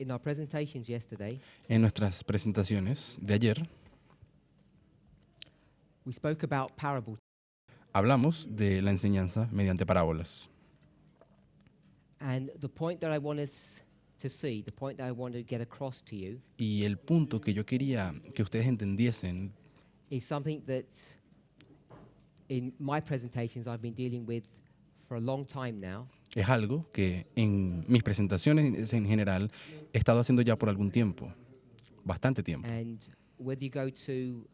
In our presentations yesterday, En nuestras presentaciones de ayer we spoke about parable, hablamos de la enseñanza mediante parábolas. and the point that I want us to see, the point that I want to get across to you, Y el punto que yo quería que ustedes entendiesen is something that in my presentations I've been dealing with for a long time now, es algo que en mis presentaciones en general he estado haciendo ya por algún tiempo, bastante tiempo. and whether you go to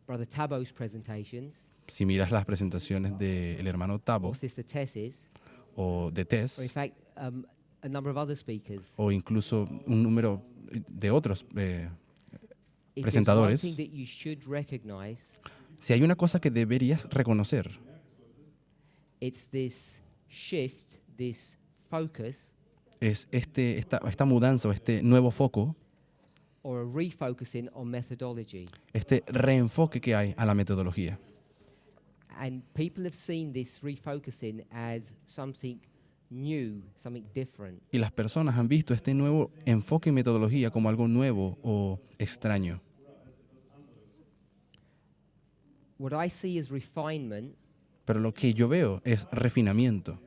Brother Tabo's presentations Si miras las presentaciones del hermano Tabo or Sister Tess's, o de or in Tess fact a number of other speakers, o incluso un número de otros, if there's one presentadores, thing that you should recognize, si hay una cosa que deberías reconocer, it's this shift, this focus, es esta mudanza o este nuevo foco, or a refocusing on methodology. este reenfoque que hay a la metodología. And people have seen this refocusing as something new, something different. Y las personas han visto este nuevo enfoque y metodología como algo nuevo o extraño. What I see as refinement, Pero lo que yo veo es refinamiento.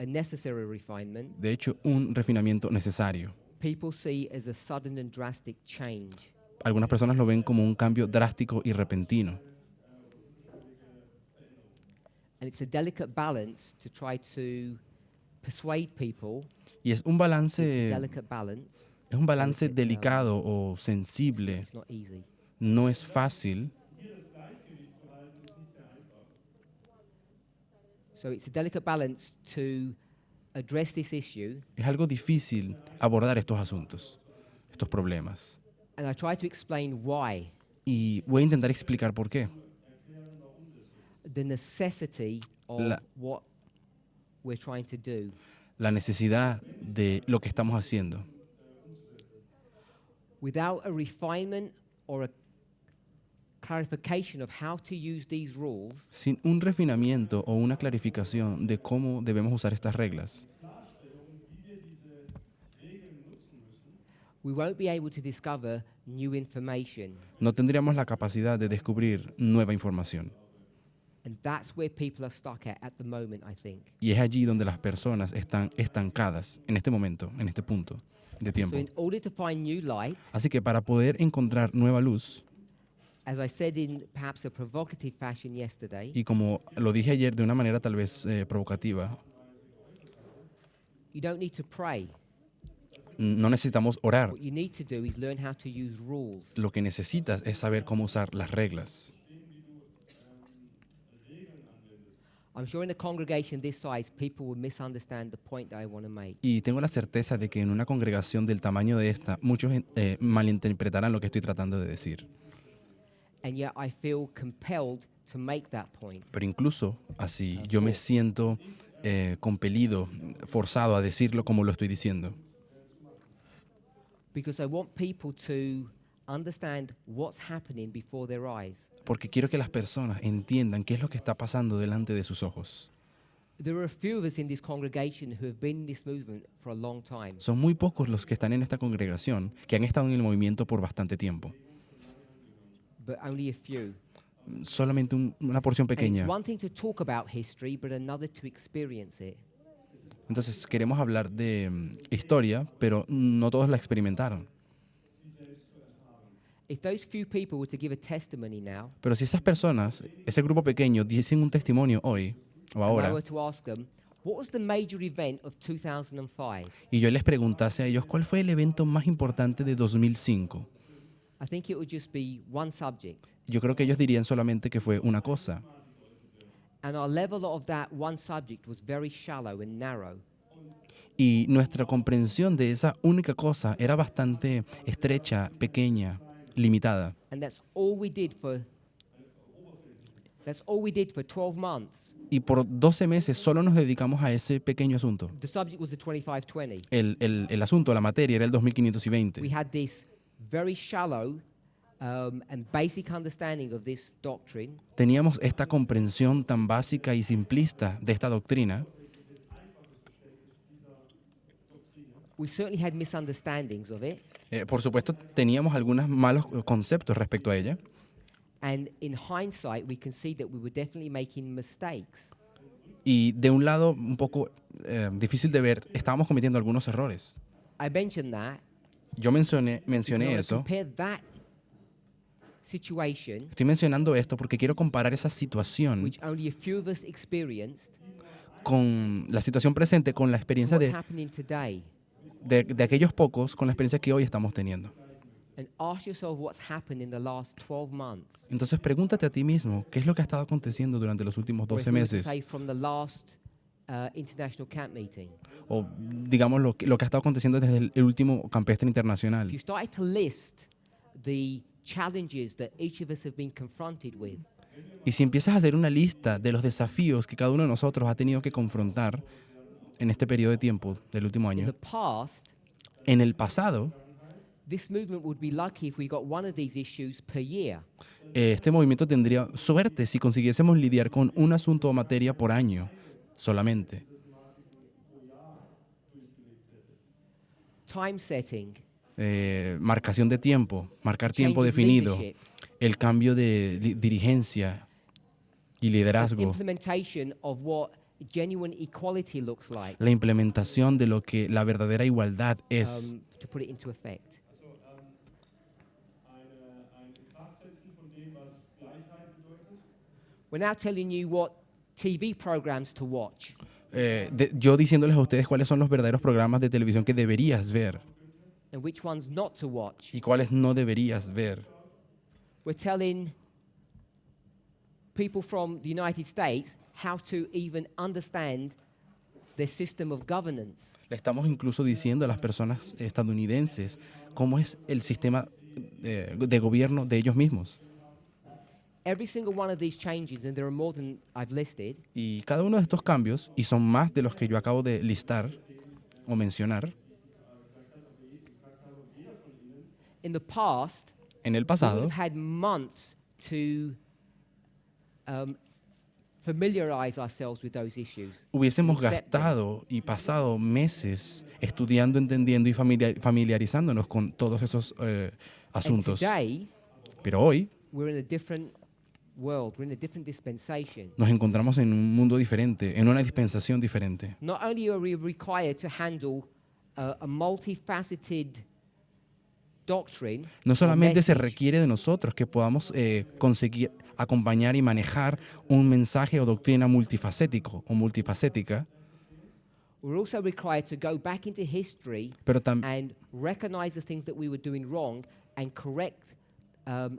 a necessary refinement, De hecho, un refinamiento necesario. people see as a sudden and drastic change. Algunas personas lo ven como un cambio drástico y repentino. And it's a delicate balance to try to persuade people. Y es un It's a balance, delicate balance. delicate, delicado o sensible. It's not easy. No es fácil. So it's a delicate balance to address this issue. Es algo difícil abordar estos asuntos, estos problemas. And I try to explain why. Y voy a intentar explicar por qué. The necessity of La- what we're trying to do. La necesidad de lo que estamos haciendo. Without a refinement or a clarification of how to use these rules, Sin un refinamiento o una clarificación de cómo debemos usar estas reglas, we won't be able to discover new information. no tendríamos la capacidad de descubrir nueva información. And that's where people are stuck at the moment, I think. Y es allí donde las personas están estancadas en este momento, en este punto de So tiempo. in order to find new light, Así que para poder encontrar nueva luz, as I said in perhaps a provocative fashion yesterday, y como lo dije ayer de una manera tal vez provocativa, you don't need to pray. no necesitamos orar. What you need to do is learn how to use rules. Lo que necesitas es saber cómo usar las reglas. I'm sure in a congregation this size, people will misunderstand the point that I want to make. Y tengo la certeza de que en una congregación del tamaño de esta, muchos malinterpretarán lo que estoy tratando de decir. And yet I feel compelled to make that point. Pero incluso así, yo me siento compelido, forzado a decirlo como lo estoy diciendo. Because I want people to understand what's happening before their eyes. Porque quiero que las personas entiendan qué es lo que está pasando delante de sus ojos. There are a few of us in this congregation who have been in this movement for a long time. Son muy pocos los que están en esta congregación que han estado en el movimiento por bastante tiempo. But only a few. Solamente una porción And it's pequeña. one thing to talk about history, but another to experience it. Entonces queremos hablar de historia, pero no todos la experimentaron. If those few people were to give a testimony now, Pero si esas personas, ese grupo pequeño, dicen un testimonio hoy o and I ahora, were to ask them, what was the major event of 2005? y yo les preguntase a ellos cuál fue el evento más importante de 2005, I think it would just be one subject. yo creo que ellos dirían solamente que fue una cosa. And our level of that one subject was very shallow and narrow. Y nuestra comprensión de esa única cosa era bastante estrecha, pequeña, limitada. And that's all we did for 12 months. Y por 12 meses solo nos dedicamos a ese pequeño asunto. The subject was the 2520. El asunto, la materia, era el 2520. We had this very shallow and basic understanding of this doctrine, Teníamos esta comprensión tan básica y simplista de esta doctrina, We certainly had misunderstandings of it, Por supuesto, teníamos algunos malos conceptos respecto a ella. and in hindsight, we can see that we were definitely making mistakes. Y de un lado, un poco difícil de ver, estábamos cometiendo algunos errores. I mentioned that. Yo mencioné because I wanna eso. compare that situation, Estoy mencionando esto porque quiero comparar esa situación which only a few of us experienced, con la situación presente, con la to experiencia what's de, happening today, de aquellos pocos, con la experiencia que hoy estamos teniendo. and ask yourself what's happened in the last 12 months. Entonces pregúntate a ti mismo, ¿qué es lo que ha estado aconteciendo durante los últimos Or if 12 we were to meses? say from the last international camp meeting. O digamos lo que ha estado aconteciendo desde el último campestre internacional. If you started to list the challenges that each of us have been confronted with, Y si empiezas a hacer una lista de los desafíos que cada uno de nosotros ha tenido que confrontar en este periodo de tiempo del último in the año, past, en el pasado, this movement would be lucky if we got one of these issues per year. este movimiento tendría suerte si consiguiésemos lidiar con un asunto o materia por año solamente. Time setting, Marcación de tiempo, marcar change tiempo of definido, leadership, el cambio de dirigencia y liderazgo, implementation of what genuine equality looks like, la implementación de lo que la verdadera igualdad es. to put it into effect. We're now telling you what TV programs to watch. Yo diciéndoles a ustedes cuáles son los verdaderos programas de televisión que deberías ver And which ones not to watch. y cuáles no deberías ver. We're telling people from the United States how to even understand their system of governance. Le estamos incluso diciendo a las personas estadounidenses cómo es el sistema de gobierno de ellos mismos. Every single one of these changes, and there are more than I've listed, Y cada uno de estos cambios, y son más de los que yo acabo de listar o mencionar, in the past, en el we would pasado have had months to familiarize ourselves with those issues. hubiésemos accept them. gastado y pasado meses estudiando, entendiendo y familiarizándonos con todos esos And asuntos. today, Pero hoy we're in a different world. We're in a different dispensation. nos encontramos en un mundo diferente, en una dispensación diferente. Not only are we required to handle a multifaceted doctrine, No or solamente se message, requiere de nosotros que podamos conseguir acompañar y manejar un mensaje o doctrina multifacético o multifacética, we're also required to go back into history pero, and recognize the things that we were doing wrong and correct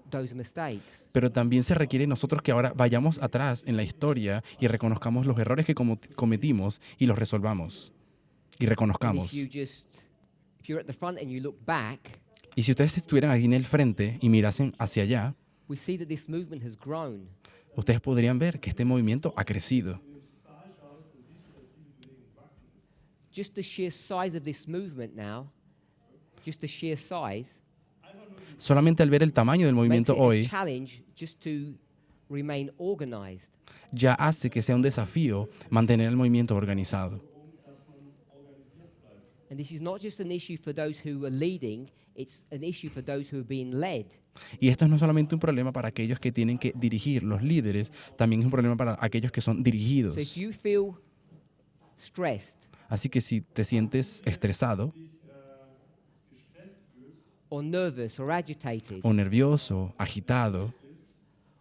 those mistakes. pero también se requiere de nosotros que ahora vayamos atrás en la historia y reconozcamos los errores que cometimos y los resolvamos y And reconozcamos. if you're at the front and you look back, Y si ustedes estuvieran aquí en el frente y mirasen hacia allá, we see that this movement has grown. ustedes podrían ver que este movimiento ha crecido. Just the sheer size of this movement now, just the sheer size, Solamente al ver el tamaño del makes movimiento it a hoy challenge just to remain organized. ya hace que sea un desafío mantener el movimiento organizado. And this is not just an issue for those who are leading, it's an issue for those who are being led. Y esto no es solamente un problema para aquellos que tienen que dirigir, los líderes, también es un problema para aquellos que son dirigidos. So if you feel stressed Así que si te sientes estresado or nervous or agitated o nervioso, agitado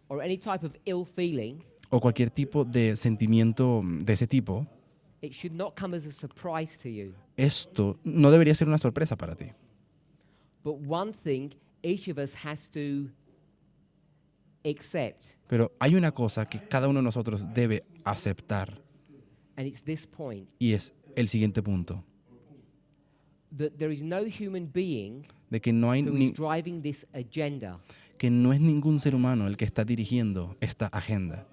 or any type of ill feeling, o cualquier tipo de sentimiento de ese tipo, it should not come as a surprise to you. esto no debería ser una sorpresa para ti. But one thing each of us has to accept, Pero hay una cosa que cada uno de nosotros debe aceptar and it's this point, y es el siguiente punto, that there is no human being de que no, who is driving this agenda. que no es ningún ser humano el que está dirigiendo esta agenda.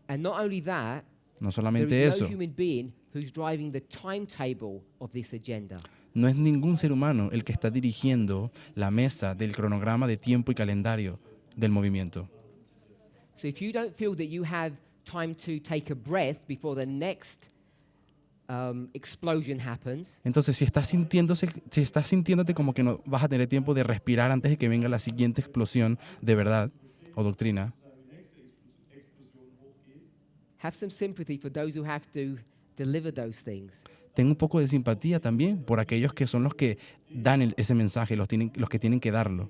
And not only that, No there solamente is no eso, human being who's driving the timetable of this agenda. no es ningún ser humano el que está dirigiendo la mesa del cronograma de tiempo y calendario del movimiento. So if you don't feel that you have time to take a breath before the next explosion happens, Entonces, si estás sintiéndote como que no vas a tener tiempo de respirar antes de que venga la siguiente explosión de verdad o doctrina, have some sympathy for those who have to deliver those things. ten un poco de simpatía también por aquellos que son los que dan ese mensaje, los que tienen que darlo.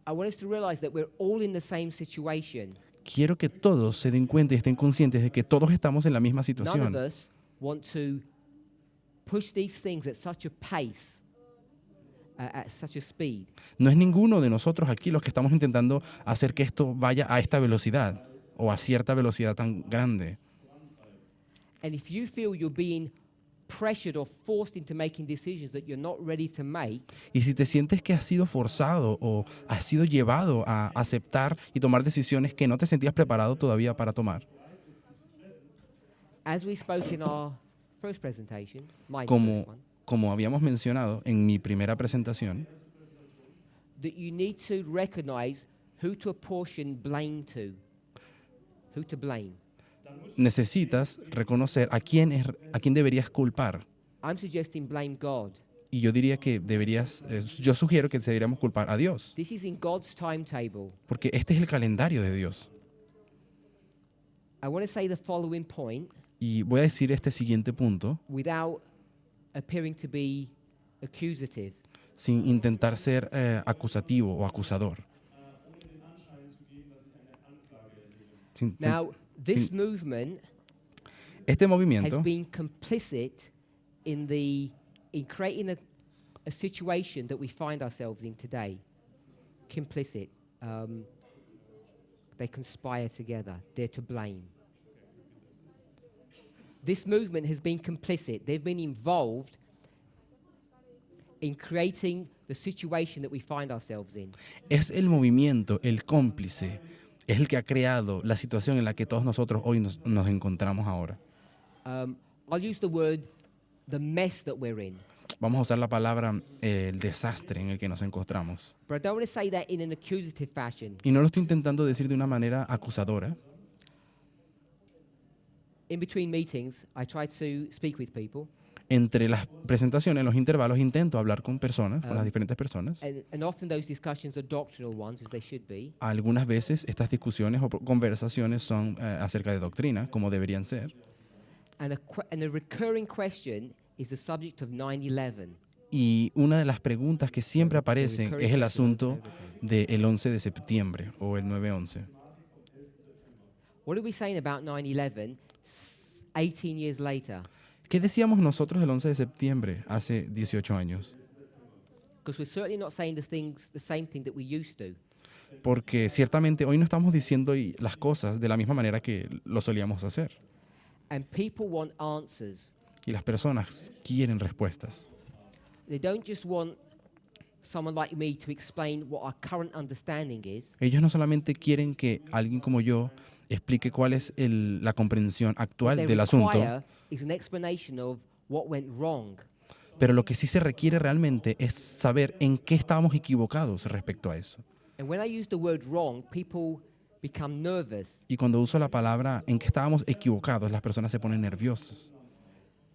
I want us to realize that we're all in the same situation. Quiero que todos se den cuenta y estén conscientes de que todos estamos en la misma None of situación. us want to push these things at such a pace, at such a speed. No es ninguno de nosotros aquí los que estamos intentando hacer que esto vaya a esta velocidad o a cierta velocidad tan grande. And if you feel you're being pressured or forced into making decisions that you're not ready to make, Y si te sientes que has sido forzado o has sido llevado a aceptar y tomar decisiones que no te sentías preparado todavía para tomar, as we spoke in our first presentation, my como, first one, como habíamos mencionado en mi primera presentación, that you need to recognize who to apportion blame to, who to blame. necesitas reconocer a quién deberías culpar. I'm suggesting blame God. Y yo diría que yo sugiero que deberíamos culpar a Dios, This is in God's timetable. porque este es el calendario de Dios. I want to say the following point Y voy a decir este siguiente punto without appearing to be accusative. sin intentar ser acusativo o acusador. Sin- Now, this sin- movement Este has movimiento been complicit in creating a situation that we find ourselves in today. Complicit. They conspire together. They're to blame. This movement has been complicit. They've been involved in creating the situation that we find ourselves in. es el movimiento, el cómplice, es el que ha creado la situación en la que todos nosotros hoy nos encontramos ahora. I'll use the word the mess that we're in. Vamos a usar la palabra el desastre en el que nos encontramos. But I don't want to say that in an accusative fashion. Y no lo estoy intentando decir de una manera acusadora. In between meetings, I try to speak with people, Entre las presentaciones, en los intervalos, intento hablar con personas, con las diferentes personas. and often those discussions are doctrinal ones, as they should be. Algunas veces estas discusiones o conversaciones son acerca de doctrina, como deberían ser. And a recurring question is the subject of 9/11. Y una de las preguntas que siempre aparecen recurring es el question over asunto del 11 de septiembre o el 9/11. What are we saying about 9/11 18 years later? ¿Qué decíamos nosotros del 11 de septiembre hace 18 años? Because we're certainly not saying the same thing that we used to. Porque ciertamente hoy no estamos diciendo las cosas de la misma manera que lo solíamos hacer. And people want answers. Y las personas quieren respuestas. They don't just want someone like me to explain what our current understanding is. Ellos no solamente quieren que alguien como yo explique cuál es la comprensión What actual they del asunto, require is an explanation of what went wrong. pero lo que sí se requiere realmente es saber en qué estábamos equivocados respecto a eso. And when I use the word wrong, people become nervous Y cuando uso la palabra en qué estábamos equivocados, las personas se ponen nerviosas,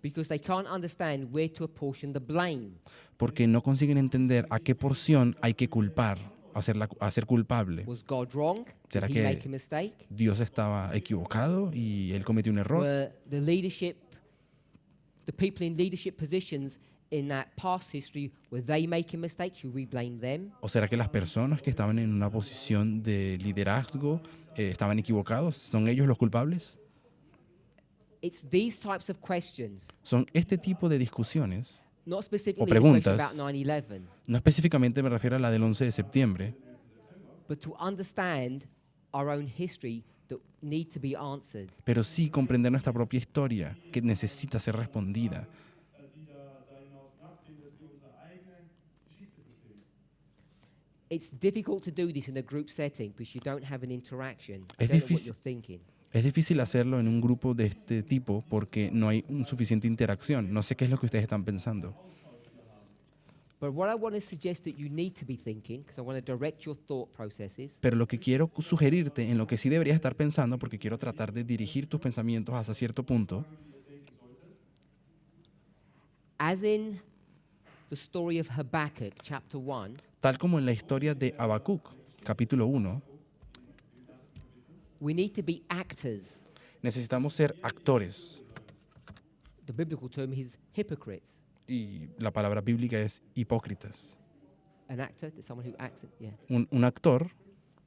because they can't understand where to apportion the blame. porque no consiguen entender a qué porción hay que culpar, a ser culpable. Was God wrong? ¿Será Did he que make a mistake? Dios estaba equivocado y él cometió un error? Were the people in leadership positions in that past history, were they making mistakes? Should we blame them? ¿O será que las personas que estaban en una posición de liderazgo estaban equivocados? ¿Son ellos los culpables? It's these types of questions, Son este tipo de discusiones, not specifically the preguntas. question about 9/11, no específicamente me refiero a la del 11 de septiembre, but to understand our own history that need to be answered. pero sí comprender nuestra propia historia que necesita ser respondida. It's difficult to do this in a group setting because you don't have an interaction. I Es don't know what difícil. you're thinking. Es difícil hacerlo en un grupo de este tipo porque no hay suficiente interacción. No sé qué es lo que ustedes están pensando. But what I want to suggest that you need to be thinking, because I want to direct your thought processes, Pero lo que quiero sugerirte, en lo que sí deberías estar pensando, porque quiero tratar de dirigir tus pensamientos hasta cierto punto, as in the story of Habakkuk, chapter 1, Tal como en la historia de Habacuc, capítulo 1, we need to be actors. necesitamos ser actores. The biblical term is hypocrites. Y la palabra bíblica es hipócritas. An actor is someone who acts. Yeah, Un actor,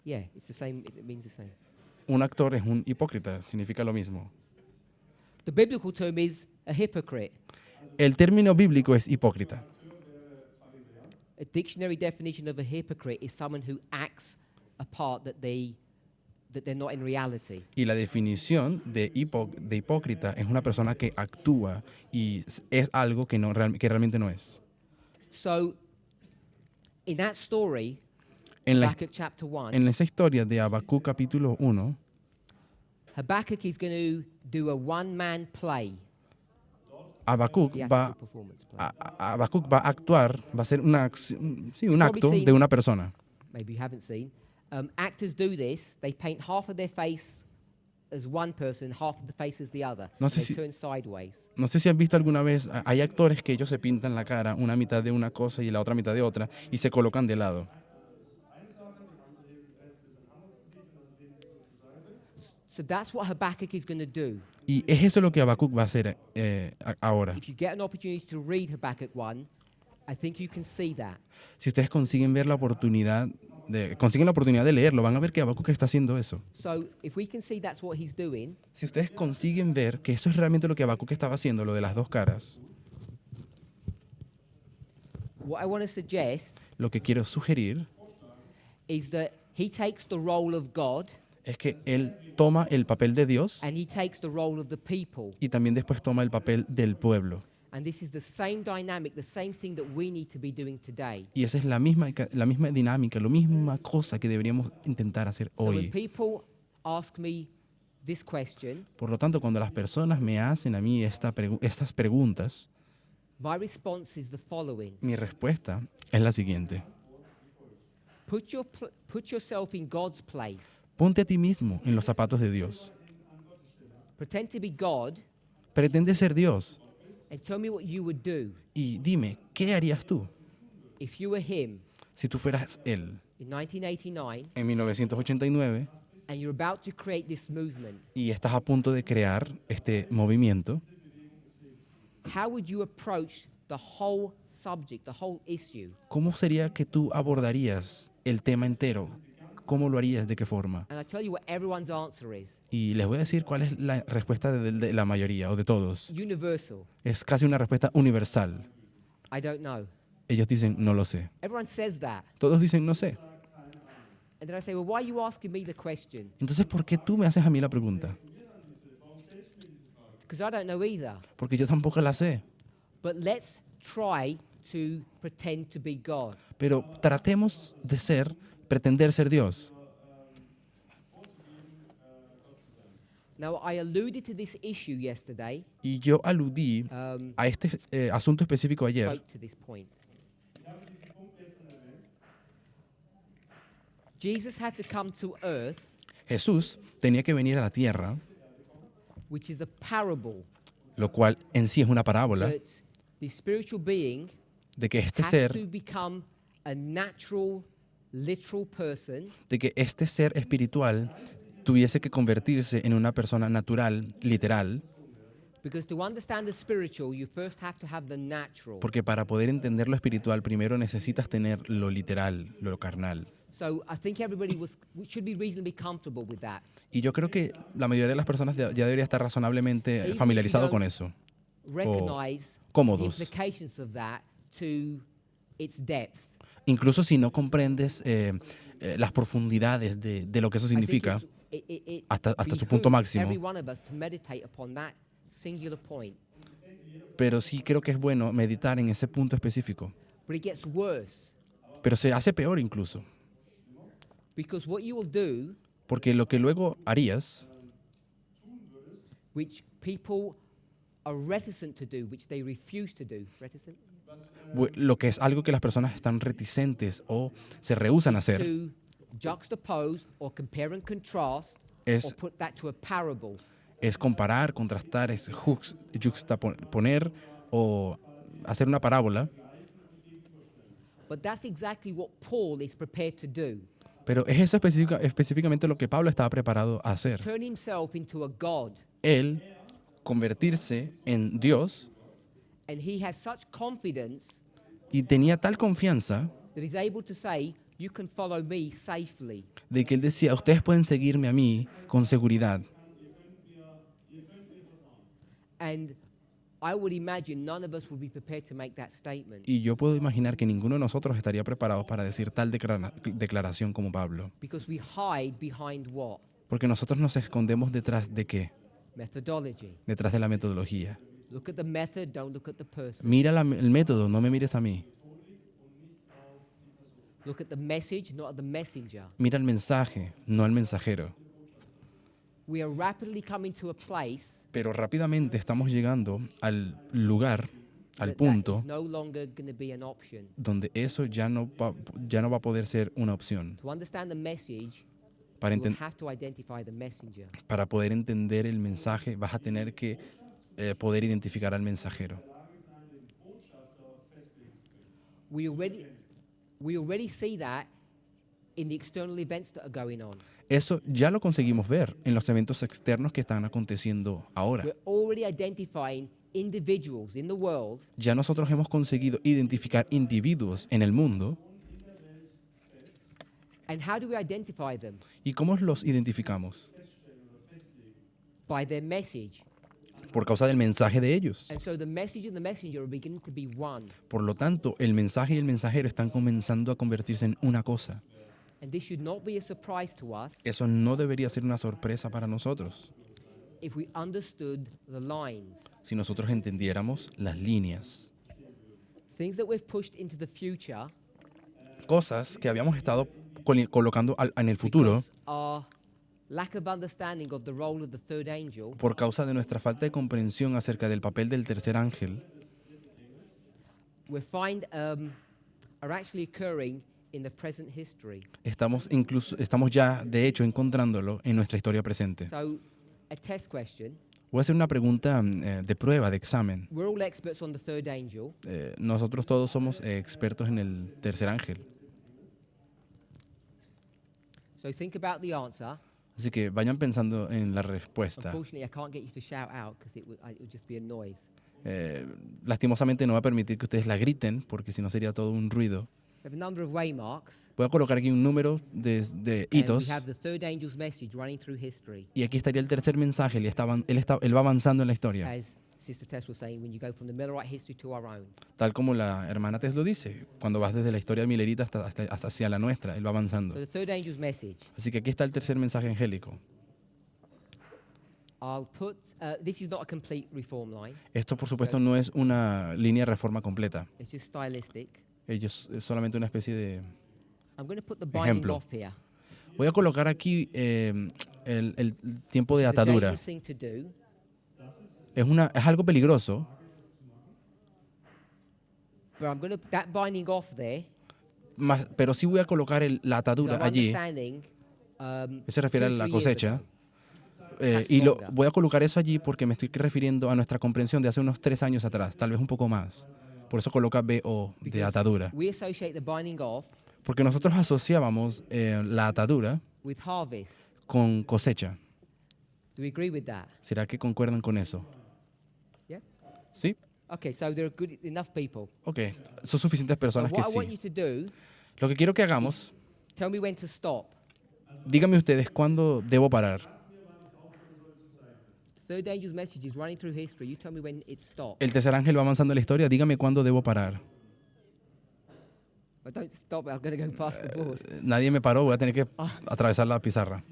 yeah, it's the same. It means the same. un actor es un hipócrita, significa lo mismo. The biblical term is a hypocrite. El término bíblico es hipócrita. A dictionary definition of a hypocrite is someone who acts a part that they're not in reality. Y la definición de hipócrita es una persona que actúa y es algo que, que realmente no es. So, in that story, En, Habakkuk chapter 1, en esa historia de Habacuc capítulo 1, Habakkuk is going to do a one-man play. Habacuc Theatrical va, performance play. Habacuc va a actuar, va a ser un acto de una persona. Maybe you haven't seen. Actors do this. They paint half of their face as one person, half of the face as the other. No sé They si- turn sideways. No sé si han visto alguna vez, hay actores que ellos se pintan la cara, una mitad de una cosa y la otra mitad de otra, y se colocan de lado. So that's what Habakkuk is going to do. Y es eso lo que Habacuc va a hacer ahora. If you get an opportunity to read Habakkuk 1, I think you can see that. Si ustedes consiguen la oportunidad de leerlo, van a ver que Habacuc está haciendo eso. So if we can see that's what he's doing, Si ustedes consiguen ver que eso es realmente lo que Habacuc estaba haciendo, lo de las dos caras, what I want to suggest lo que quiero sugerir is that he takes the role of God es que él toma el papel de Dios and he takes the role of the people. y también después toma el papel del pueblo. And this is the same dynamic, the same thing that we need to be doing today. Y esa es la misma dinámica, la misma cosa que deberíamos intentar hacer So when hoy. people ask me this question, Por lo tanto, cuando las personas me hacen a mí estas preguntas, my response is the following. mi respuesta es la siguiente. Put yourself in God's place. Ponte a ti mismo en los zapatos de Dios. Pretend to be God Pretende ser Dios and tell me what you would do y dime, ¿qué harías tú if you were him si tú fueras Él in 1989 en 1989 and you're about to create this movement? y estás a punto de crear este movimiento? How would you approach the whole subject, the whole issue? ¿Cómo sería que tú abordarías el tema entero? ¿Cómo lo harías? ¿De qué forma? And I tell you what everyone's answer is. Y les voy a decir cuál es la respuesta de la mayoría o de todos. Universal. Es casi una respuesta universal. I don't know. Ellos dicen, no lo sé. Everyone says that. Todos dicen, no sé. And then I say, well, why are you asking me the question? Entonces, ¿por qué tú me haces a mí la pregunta? Because I don't know either. Porque yo tampoco la sé. But let's try to pretend to be God. Pero tratemos de pretender ser Dios. Now, I alluded to this issue yesterday, Y yo aludí a este asunto específico ayer. spoke to this point. Jesus had to come to earth, Jesús tenía que venir a la tierra, which is a parable lo cual en sí es una parábola that the spiritual being de que este has ser, to become a natural, literal person de que este ser espiritual tuviese que convertirse en una persona natural, literal, because to understand the spiritual, you first have to have the natural. porque para poder entender lo espiritual primero necesitas tener lo literal, lo carnal. So I think everybody should be reasonably comfortable with that. Y yo creo que la mayoría de las personas ya debería estar razonablemente Even if you familiarizado don't con eso. Recognize the cómodos. implications of that to its depth. Incluso si no comprendes las profundidades de lo que eso I think significa, it hasta su punto behooves máximo. every one of us to meditate upon that singular point. pero sí creo que es bueno meditar en ese punto específico. But it gets worse, Pero se hace peor incluso, because what you will do, porque lo que luego harías, which people are reticent to do, which they refuse to do, reticent? lo que es algo que las personas están reticentes o se rehúsan a hacer, To juxtapose or compare and contrast Es- or put that to a parable. es comparar, contrastar, es juxtaponer o hacer una parábola, But that's exactly what Paul is prepared to do. pero es eso específicamente lo que Pablo estaba preparado a hacer. Turn himself into a God. Él convertirse en Dios, And he has such confidence y tenía tal confianza that he's able to say, you can follow me safely. de que él decía, ustedes pueden seguirme a mí con seguridad. And I would imagine none of us would be prepared to make that statement Y yo puedo imaginar que ninguno de nosotros estaría preparado para decir tal declaración como Pablo. because we hide behind what? Porque nosotros nos escondemos detrás de qué? Methodology. Detrás de la metodología. Look at the method, don't look at the person. Mira el método, no me mires a mí. Look at the message, not at the messenger. Mira el mensaje, no al mensajero. We are rapidly coming to a place Pero rápidamente estamos llegando al lugar, al that punto, is no longer going to be an option. donde eso ya no va a poder ser una opción. To understand the message, Para, you will enten- have to identify the messenger. para poder entender el mensaje, vas a tener que poder identificar al mensajero. We already see that in the external events that are going on. Eso ya lo conseguimos ver en los eventos externos que están aconteciendo ahora. We're already identifying individuals in the world Ya nosotros hemos conseguido identificar individuos en el mundo. and how do we identify them? ¿Y cómo los identificamos? By their message. Por causa del mensaje de ellos. And so the message and the messenger are beginning to be one. Por lo tanto, el mensaje y el mensajero están comenzando a convertirse en una cosa. And this should not be a surprise to us Eso no debería ser una sorpresa para nosotros, if we understood the lines. si nosotros entendiéramos las líneas. Things that we've pushed into the future Cosas que habíamos estado colocando en el futuro because our lack of understanding of the role of the third angel, por causa de nuestra falta de comprensión acerca del papel del tercer ángel. we find are actually occurring in the present history. Estamos ya, de hecho, encontrándolo en nuestra historia presente. So, a test question. Voy a hacer una pregunta de prueba, de examen. We're all experts on the third angel. Nosotros todos somos expertos en el tercer ángel. So think about the answer. Así que vayan pensando en la respuesta. Unfortunately, I can't get you to shout out because it would just be a noise. Lastimosamente no va a permitir que ustedes la griten, porque si no sería todo un ruido. We have a number of waymarks. Voy a colocar aquí un número de And hitos. we have the third angel's message running through history. Y aquí estaría el tercer mensaje. Él va avanzando en la historia. As Sister Tess was saying, when you go from the Millerite history to our own. Tal como la hermana Tess lo dice. Cuando vas desde la historia de Milerita hasta hacia la nuestra, él va avanzando. So the third angel's message. Así que aquí está el tercer mensaje angélico. I'll put, this is not a complete reform line. Esto, por supuesto, no es una línea de reforma completa. It's just stylistic. Es solamente una especie de... I'm going to put the binding Ejemplo. off here. Voy a colocar aquí el tiempo de It's a atadura. dangerous thing to do. Es algo peligroso, But I'm going to put that binding off there. pero sí voy a colocar la So atadura I'm allí, understanding. que se refiere a 2-3 la years cosecha. ago. Y longer. voy a colocar eso allí porque me estoy refiriendo a nuestra comprensión de hace unos 3 años atrás, tal vez un poco más. Por eso coloca BO de Because atadura. we associate the binding off Porque nosotros asociábamos la atadura with harvest. con cosecha. Do we agree with that? ¿Será que concuerdan con eso? Yeah? ¿Sí? Okay, so there are good enough people. Ok. Son suficientes But personas que what I want you sí. to do, Lo que quiero que hagamos, tell me when to stop. díganme ustedes cuándo debo parar. Third angel's message is running through history. You tell me when it stops. El tercer ángel va avanzando en la historia, dígame cuándo debo parar. If I don't stop, I'm going to go past the board. Nadie me paró, voy a tener que atravesar la pizarra.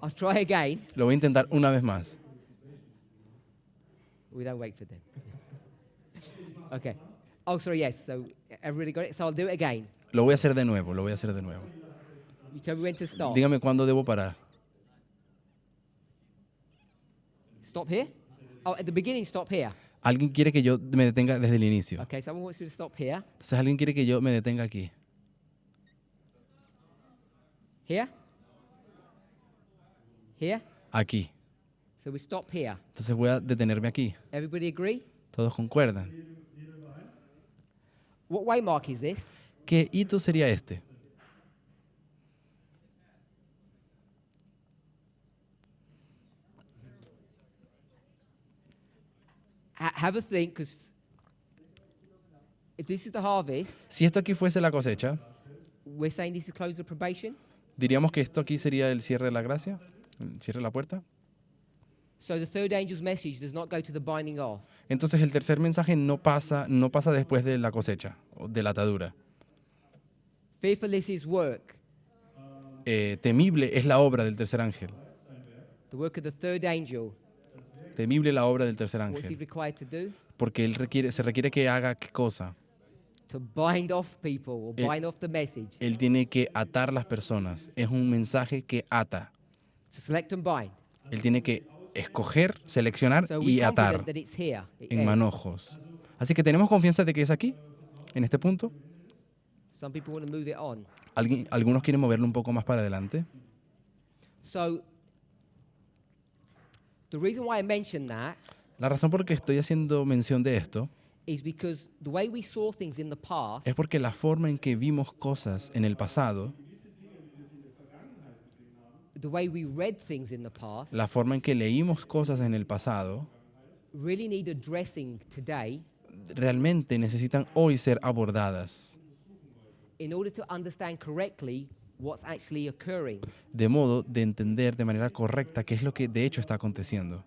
I'll try again. Lo voy a intentar una vez más. We don't wait for them. Okay. Oh, sorry, yes. So everybody got it? So I'll do it again. Lo voy a hacer de nuevo, lo voy a hacer de nuevo. You tell me when to stop. Dígame cuándo debo parar. Stop here? Oh, at the beginning, stop here. Alguien quiere que yo me detenga desde el inicio. Okay, someone wants you to stop here. Entonces alguien quiere que yo me detenga aquí. Here? Here? Aquí. So we stop here. Entonces voy a detenerme aquí. Everybody agree? Todos concuerdan. What waymark is this? ¿Qué hito sería este? Have a think, because if this is the harvest, Si esto aquí fuese la cosecha, we're saying this is close of probation. diríamos que esto aquí sería el cierre de la gracia, el cierre de la puerta. So the third angel's message does not go to the binding off. Entonces el tercer mensaje no pasa después de la cosecha, o de la atadura. Fearful is his work. Temible es la obra del tercer ángel. The work of the third angel. Temible la obra del tercer What's he ángel. required to do? Porque se requiere que haga qué cosa. To bind off people or Eh, bind off the message. Él tiene que atar las personas. Es un mensaje que ata. To select and bind. Él tiene que escoger, seleccionar So y we're confident atar that it's here. en manojos. Así que tenemos confianza de que es aquí, en este punto. Some people want to move it on. Algunos quieren moverlo un poco más para adelante. So the reason why I mentioned that La razón por que estoy haciendo mención de esto is because the way we saw things in the past es porque la forma en que vimos cosas en el pasado, the way we read things in the past la forma en que leímos cosas en el pasado, really need addressing today realmente necesitan hoy ser abordadas, in order to understand correctly what's actually occurring. de modo de entender de manera correcta qué es lo que de hecho está aconteciendo.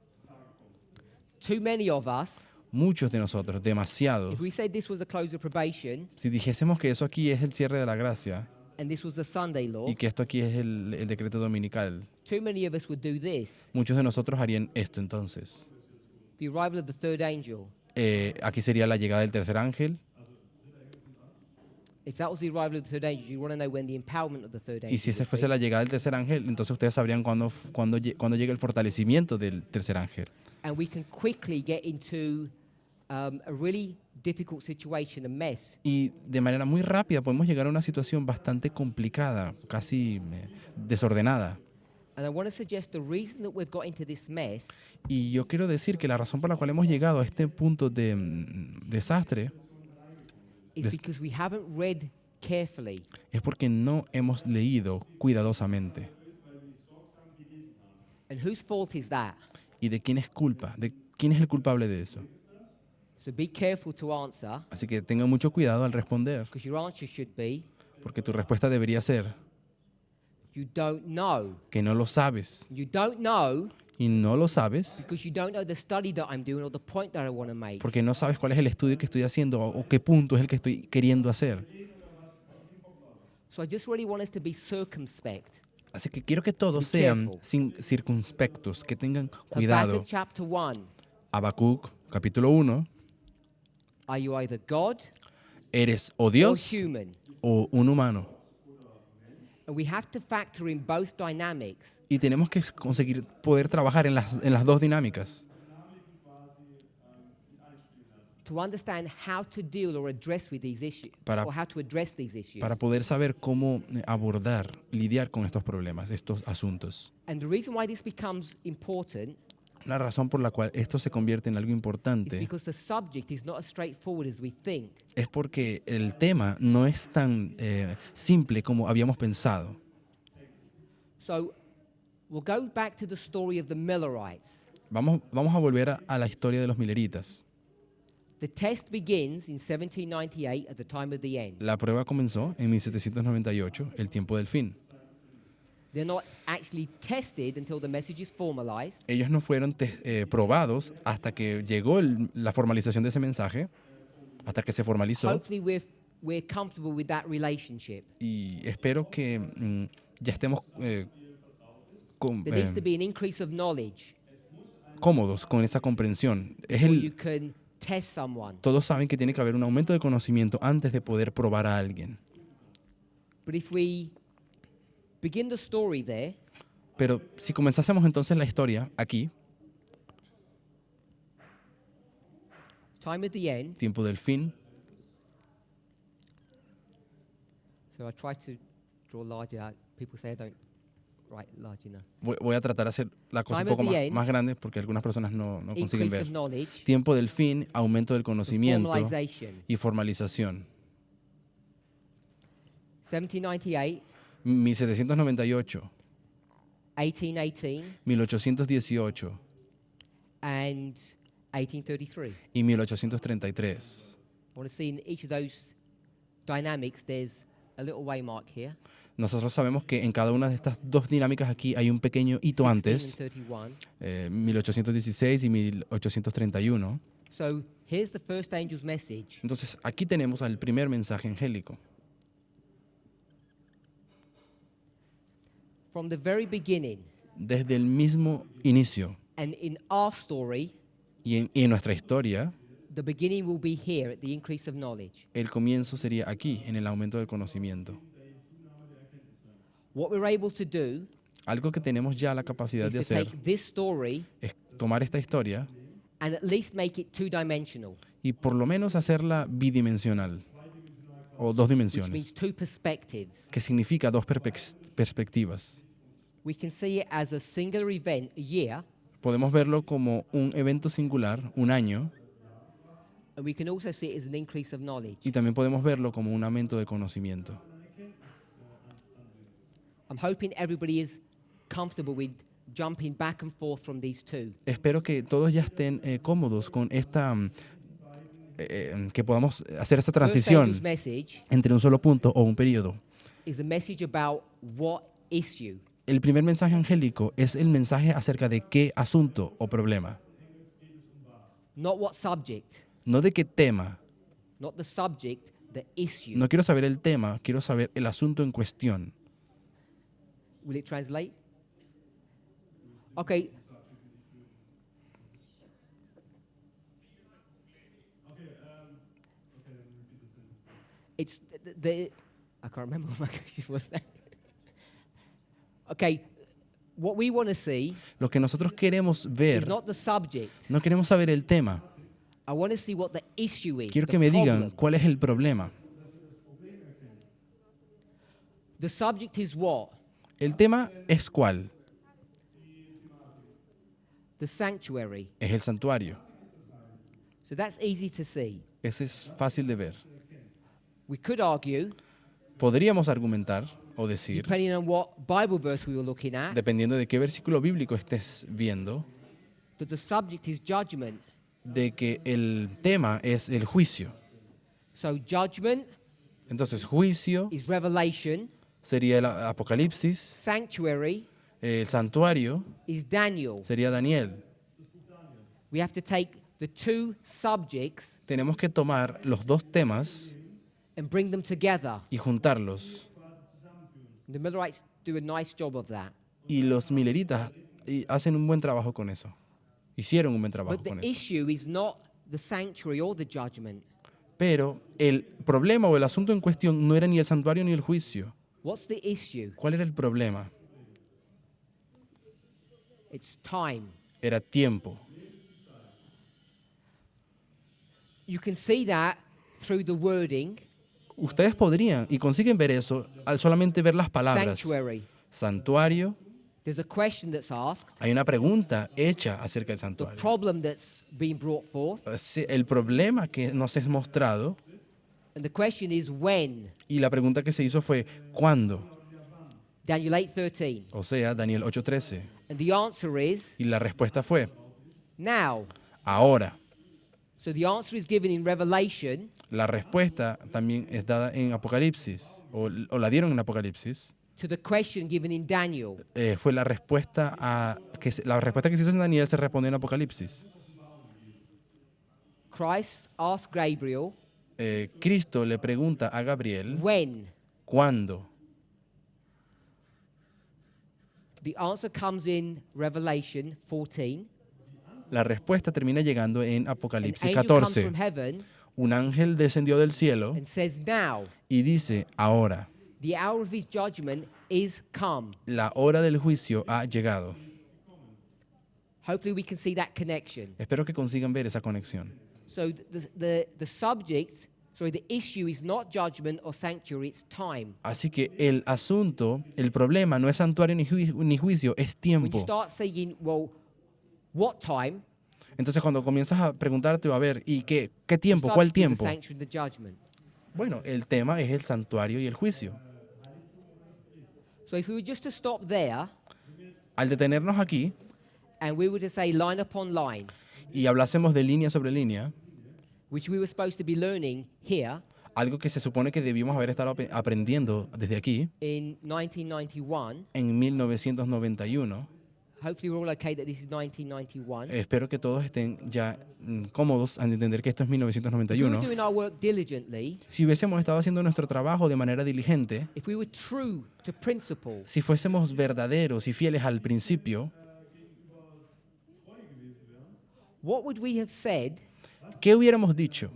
Too many of us, Muchos de nosotros, demasiados, if we said this was the close of probation si dijésemos que eso aquí es el cierre de la gracia and this was the Sunday law, y que esto aquí es el decreto dominical, too many of us would do this. muchos de nosotros harían esto entonces. The arrival of the third angel. Aquí sería la llegada del tercer ángel. If that was the arrival of the third angel, you want to know when the empowerment of the third angel Y si esa would fuese be. la llegada del tercer ángel, entonces ustedes sabrían cuándo llega el fortalecimiento del tercer ángel. And we can quickly get into a really difficult situation, a mess. Y de manera muy rápida podemos llegar a una situación bastante complicada, casi desordenada. And I want to suggest the reason that we've got into this mess Y yo quiero decir que la razón por la cual hemos llegado a este punto de desastre is Des- because we haven't read carefully. es porque no hemos leído cuidadosamente. And whose fault is that? ¿Y de quién es culpa? ¿De quién es el culpable de eso? So be careful to answer, Así que tenga mucho cuidado al responder, because your answer should be, porque tu respuesta debería ser you don't know. que no lo sabes. You don't know Y no lo sabes because you don't know the study that I'm doing or the point that I want to make. porque no sabes cuál es el estudio que estoy haciendo o qué punto es el que estoy queriendo hacer. So I just really want us to be circumspect. Así que quiero que todos Be sean careful. circunspectos, que tengan cuidado. Habakkuk chapter 1. Habacuc, capítulo 1. Are you either God Eres o or Dios human? o un humano. And we have to factor in both dynamics. Y tenemos que conseguir poder trabajar en las dos dinámicas To understand how to deal or address with these issues, Para- or how to address these issues. para poder saber cómo abordar, lidiar con estos problemas, estos asuntos. And the reason why this becomes important La razón por la cual esto se convierte en algo is importante because the subject is not as straightforward as we think. es porque el tema no es tan simple como habíamos pensado. So we'll go back to the story of the Millerites. Vamos a volver a la historia de los mileritas. The test begins in 1798 at the time of the end. La prueba comenzó en 1798, el tiempo del fin. They're not actually tested until the message is formalized. Ellos no fueron probados hasta que llegó la formalización de ese mensaje, hasta que se formalizó. Hopefully we're comfortable with that relationship. Y espero que ya estemos There needs to be an increase of knowledge cómodos con esa comprensión. before you can test someone. Todos saben que tiene que haber un aumento de conocimiento antes de poder probar a alguien. But if we begin the story there, Pero si comenzásemos entonces la historia aquí, time at the end, tiempo del fin, so I try to draw larger out. People say I don't write large enough. voy a tratar de hacer la cosa un Time at poco the end. más grande porque algunas personas no consiguen Increase of ver. knowledge, Tiempo del fin, aumento del and conocimiento formalization. y formalización. 1798, 1798, 1818, 1818 and 1833. y 1833. I want to see in each of those dynamics there's a little waymark here. Nosotros sabemos que en cada una de estas dos dinámicas aquí hay un pequeño hito 16 antes, and 31. 1816 y 1831. So here's the first angel's message. Entonces aquí tenemos al primer mensaje angélico. From the very beginning, Desde el mismo inicio and in our story, y en nuestra historia, the beginning will be here at the increase of knowledge. el comienzo sería aquí, en el aumento del conocimiento. What we're able to do Algo que tenemos ya la capacidad is de to hacer take this story es tomar esta historia and at least make it two-dimensional, y por lo menos hacerla bidimensional o dos which dimensiones, means two perspectives. que significa dos perspectivas. We can see it as a singular event, a year, Podemos verlo como un evento singular, un año, and we can also see it as an increase of knowledge. y también podemos verlo como un aumento de conocimiento. I'm hoping everybody is comfortable with jumping back and forth from these two. Espero que todos ya estén cómodos con esta, que podamos hacer esta First angel's transición message entre un solo punto o un periodo. is a message about what issue. El primer mensaje angélico es el mensaje acerca de qué asunto o problema, Not what subject, no de qué tema. not the subject, the issue. No quiero saber el tema, quiero saber el asunto en cuestión. Will it translate? Okay. It's the I can't remember what my question was then. Okay, what we want to see Lo que nosotros queremos is ver, not the subject. no queremos saber el tema. I want to see what the issue is. Quiero the que me digan problem. cuál es el problema. The subject is what? El tema es cuál. The sanctuary. Es el santuario. So that's easy to see. Ese es fácil de ver. We could argue, Podríamos argumentar o decir, depending on what Bible verse we were looking at, dependiendo de qué versículo bíblico estés viendo, that the subject is judgment. de que el tema es el juicio. So judgment Entonces, juicio is revelation. sería el Apocalipsis, Sanctuary el santuario is Daniel. sería Daniel. We have to take the two subjects Tenemos que tomar los dos temas and bring them together. y juntarlos. The Millerites do a nice job of that. Y los mileritas hacen un buen trabajo con eso. Hicieron un buen trabajo But the con eso. issue is not the sanctuary or the judgment. Pero el problema o el asunto en cuestión no era ni el santuario ni el juicio. What's the issue? ¿Cuál era el problema? It's time. Era tiempo. You can see that through the wording. Ustedes podrían y consiguen ver eso al solamente ver las palabras. Sanctuary. Santuario. There's a question that's asked. Hay una pregunta hecha acerca del The santuario. problem that's being brought forth. El problema que nos es mostrado And the question is when? y la pregunta que se hizo fue ¿cuándo? Daniel 8:13. O sea, Daniel 8:13. And the answer is Y la respuesta fue now. ahora. So the answer is given in Revelation, La respuesta también es dada en Apocalipsis, o la dieron en Apocalipsis. to the question given in Daniel. Fue la respuesta la respuesta que se hizo en Daniel se respondió en Apocalipsis. Christ asked Gabriel, Cristo le pregunta a Gabriel when? ¿cuándo? The answer comes in Revelation 14. La respuesta termina llegando en An Apocalipsis angel comes 14. from heaven Un ángel descendió del cielo and says, now, y dice, ahora, the hour of his judgment is come. la hora del juicio ha llegado. Hopefully we can see that connection. Espero que consigan ver esa conexión. So the subject, the issue is not judgment or sanctuary, it's time. Así que el asunto, el problema no es santuario ni juicio, es When you tiempo. start saying, well, what time? Entonces cuando comienzas a preguntarte, a ver, ¿y qué The tiempo? ¿Cuál subject is the tiempo? sanctuary and the judgment. Bueno, el tema es el santuario y el juicio. So if we were just to stop there Al detenernos aquí and we were to say line upon line, y hablásemos de línea sobre línea, which we were supposed to be learning here algo que se supone que debíamos haber estado aprendiendo desde aquí, in 1991, en 1991, hopefully we're all okay that this is 1991. espero que todos estén ya cómodos al entender que esto es If we were 1991. doing our work diligently, Si hubiésemos estado haciendo nuestro trabajo de manera diligente, if we were true to principle, si fuésemos verdaderos y fieles al principio, what would we have said ¿qué hubiéramos dicho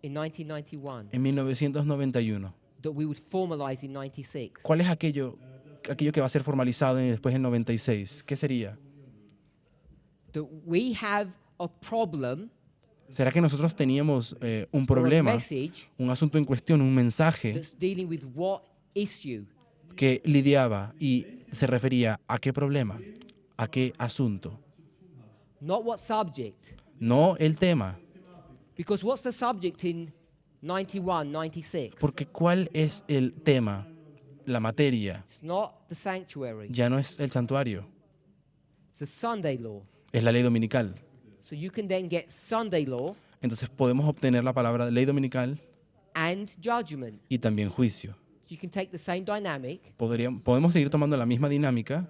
in 1991 en 1991? that we would formalize in 96? ¿Cuál es aquello que va a ser formalizado después en 96? ¿Qué sería? That we have a problem ¿Será que nosotros teníamos un or a problema, message un asunto en cuestión, un mensaje that's dealing with what issue? que lidiaba y se refería a qué problema, a qué asunto? Not what subject. No el tema, Because what's the subject in 91, 96? porque ¿cuál es el tema? La materia It's not the sanctuary. ya no es el santuario, It's the Sunday law. es la ley dominical. So you can then get Sunday law Entonces podemos obtener la palabra ley dominical and judgment. y también juicio. So you can take the same dynamic, Podemos seguir tomando la misma dinámica,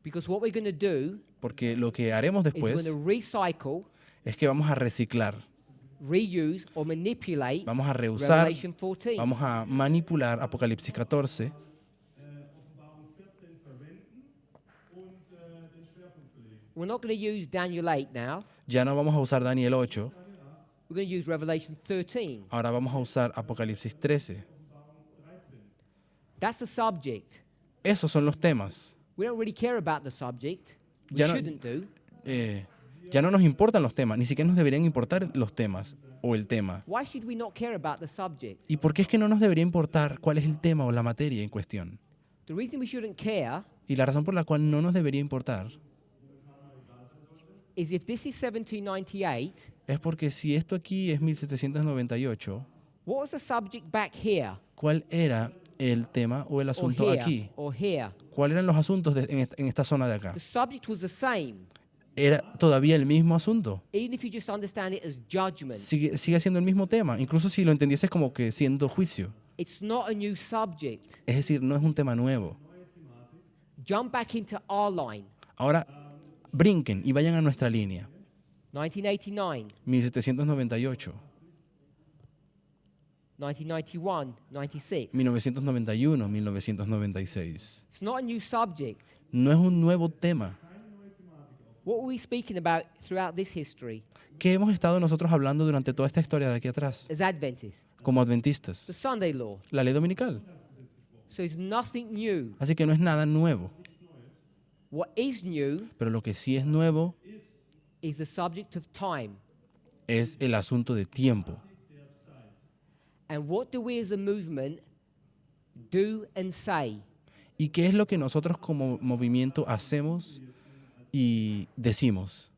because what we're going to do porque lo que haremos is we're después going to recycle, es que vamos a reciclar, reuse, or manipulate vamos a reusar, Revelation 14. vamos a manipular Apocalipsis 14 We're not going to use Daniel 8 now. Ya no vamos a usar Daniel 8, We're going to use Revelation 13. ahora vamos a usar Apocalipsis 13. That's the subject. Esos son los temas. We don't really care about the subject. We Ya no- shouldn't do. Ya no nos importan los temas, ni siquiera nos deberían importar los temas o el tema. Why should we not care about the subject? ¿Y por qué es que no nos debería importar cuál es el tema o la materia en cuestión? The reason we shouldn't care Y la razón por la cual no nos debería importar is if this is 1798, es porque si esto aquí es 1798, what was the subject back here? ¿cuál era el tema o el Or asunto here? aquí? Or here? ¿Cuáles eran los asuntos en esta zona de acá? The subject was the same, ¿Era todavía el mismo asunto? even if you just understand it as judgment. Sigue siendo el mismo tema, incluso si lo entendieses como que siendo juicio. It's not a new subject. Es decir, no es un tema nuevo. Jump back into our line, Ahora, brinquen y vayan a nuestra línea. 1989, 1798, 1991, 96. 1991, 1996. It's not a new subject. No es un nuevo tema. What were we speaking about throughout this history ¿Qué hemos estado nosotros hablando durante toda esta historia de aquí atrás? as Adventists? Como The adventistas. Sunday law. La ley dominical. So it's nothing new. Así que no es nada nuevo. What is new Pero lo que sí es nuevo is the subject of time. es el asunto de tiempo. And what do we as a movement do and say ¿Y qué es lo que nosotros como movimiento hacemos y decimos?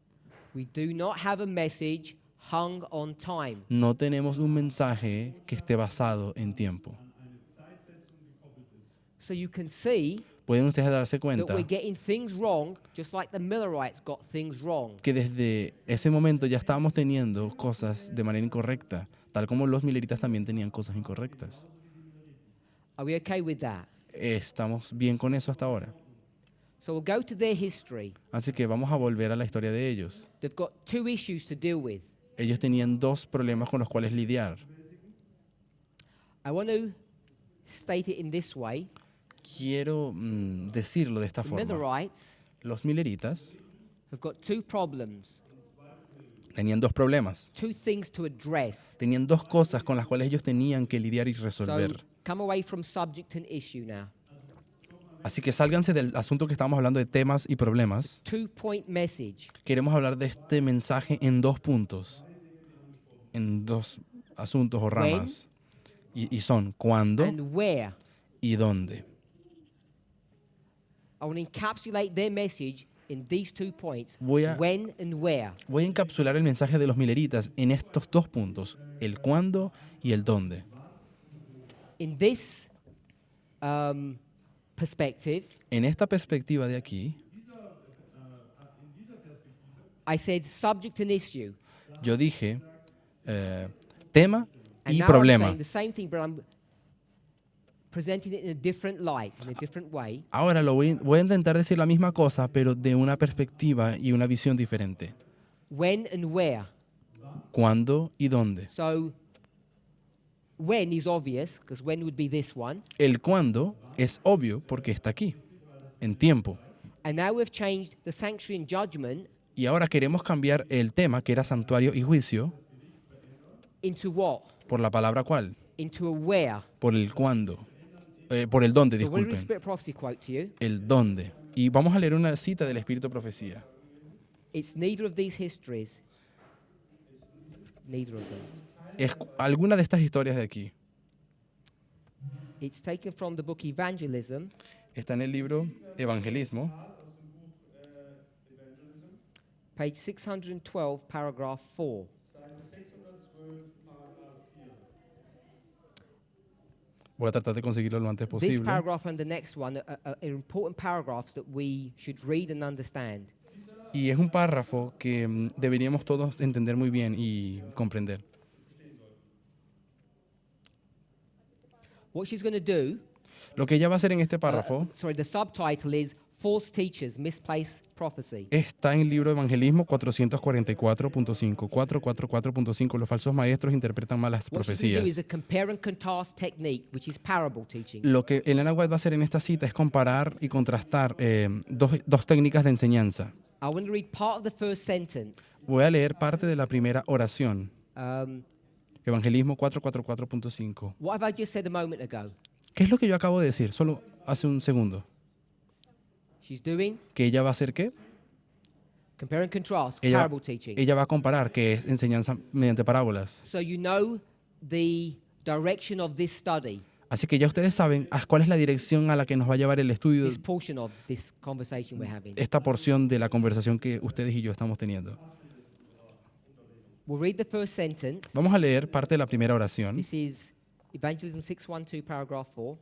We do not have a message hung on time. No tenemos un mensaje que esté basado en tiempo. So you can see Pueden ustedes darse that cuenta we're getting things wrong, just like the Millerites got things wrong. que desde ese momento ya estábamos teniendo cosas de manera incorrecta, tal como los mileritas también tenían cosas incorrectas. Are we okay with that? ¿Estamos bien con eso hasta ahora? So we'll go to their history. Así que vamos a volver a la historia de ellos. They've got two issues to deal with. Ellos tenían dos problemas con los cuales lidiar. I want to state it in this way. Quiero decirlo de esta The forma. Millerites Los mileritas have got two problems, tenían dos problemas. two things to address. Tenían dos cosas con las cuales ellos tenían que lidiar y So resolver. come away from subject and issue now. Así que sálganse del asunto que estamos hablando de temas y problemas. 2-point message. Queremos hablar de este mensaje en dos puntos, en dos asuntos o ramas. Y son cuándo And where. y dónde. I want to encapsulate their message in these 2 points. Voy a- When and where. Voy a encapsular el mensaje de los mileritas en estos dos puntos, el cuándo y el dónde. In this perspective, En esta perspectiva de aquí, I said subject and issue. yo dije tema And y now I'm problema. saying the same thing, but I'm presenting it in a different light, in a different way. Ahora voy a intentar decir la misma cosa, pero de una perspectiva y una visión diferente. When and where. ¿Cuándo y dónde? So, when is obvious, because when would be this one. El cuándo es obvio porque está aquí, en tiempo. And now we've changed the sanctuary and judgment Y ahora queremos cambiar el tema, que era santuario y juicio, into what? por la palabra cuál, Into a where. por el cuándo, por el dónde, So, what did the disculpen, Spirit Prophecy quote to you? el dónde. Y vamos a leer una cita del Espíritu de Profecía. It's neither of these histories. Neither of them. Es alguna de estas historias de aquí. It's taken from the book Evangelism, Está en el libro Evangelismo, page 612, paragraph 4. voy a tratar de conseguirlo lo antes This posible. paragraph and the next one are important paragraphs that we should read and understand. Y es un párrafo que deberíamos todos entender muy bien y comprender. What she's going to do, Lo que ella va a hacer en este párrafo the subtitle is False Teachers, Misplaced Prophecy. está en el libro Evangelismo 444.5, 444.5. Los falsos maestros interpretan malas What she's going to do is profecías. a compare and contrast technique, which is parable teaching. Lo que Elena White va a hacer en esta cita es comparar y contrastar dos técnicas de enseñanza. I want to read part of the first sentence. Voy a leer parte de la primera oración. Um, Evangelismo 444.5. what have I just said a moment ago? ¿Qué es lo que yo acabo de decir? Solo hace un segundo. She's doing ¿Que ella va a hacer qué? compare and contrast, Ella, parable teaching. ella va a comparar, que es enseñanza mediante parábolas. So you know the direction of this study, Así que ya ustedes saben cuál es la dirección a la que nos va a llevar el estudio this portion of this conversation we're having. esta porción de la conversación que ustedes y yo estamos teniendo. We'll read the first sentence. Vamos a leer parte de la primera oración, This is Evangelism 612, paragraph 4.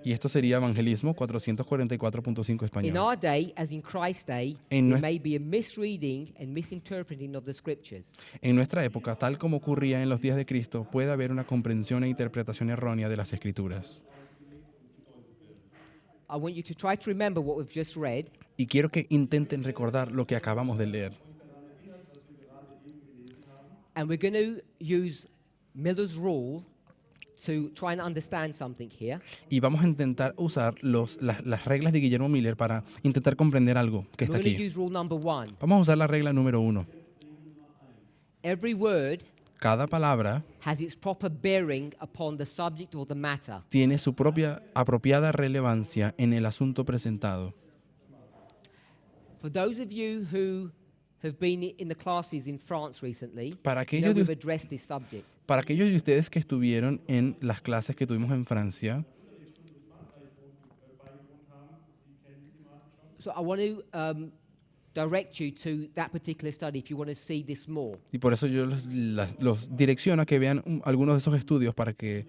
y esto sería Evangelismo 444.5 In español. our day, as in Christ's day, En there nues- may be a misreading and misinterpreting of the scriptures. En nuestra época, tal como ocurría en los días de Cristo, puede haber una comprensión e interpretación errónea de las Escrituras. I want you to try to remember what we've just read. Y quiero que intenten recordar lo que acabamos de leer. And we're going to use Miller's rule to try and understand something here. Y vamos a intentar usar las reglas de Guillermo Miller para intentar comprender algo que está We're going to aquí. use rule number 1. Vamos a usar la regla número 1. Every word Cada palabra has its proper bearing upon the subject or the matter. tiene su propia apropiada relevancia en el asunto presentado. For those of you who have been in the classes in France recently, Para you know aquellos, we've de, addressed this subject. para aquellos de ustedes que estuvieron en las clases que tuvimos en Francia, So I want to direct you to that particular study if you want to see this more. y por eso yo los direcciono a que vean algunos de esos estudios para que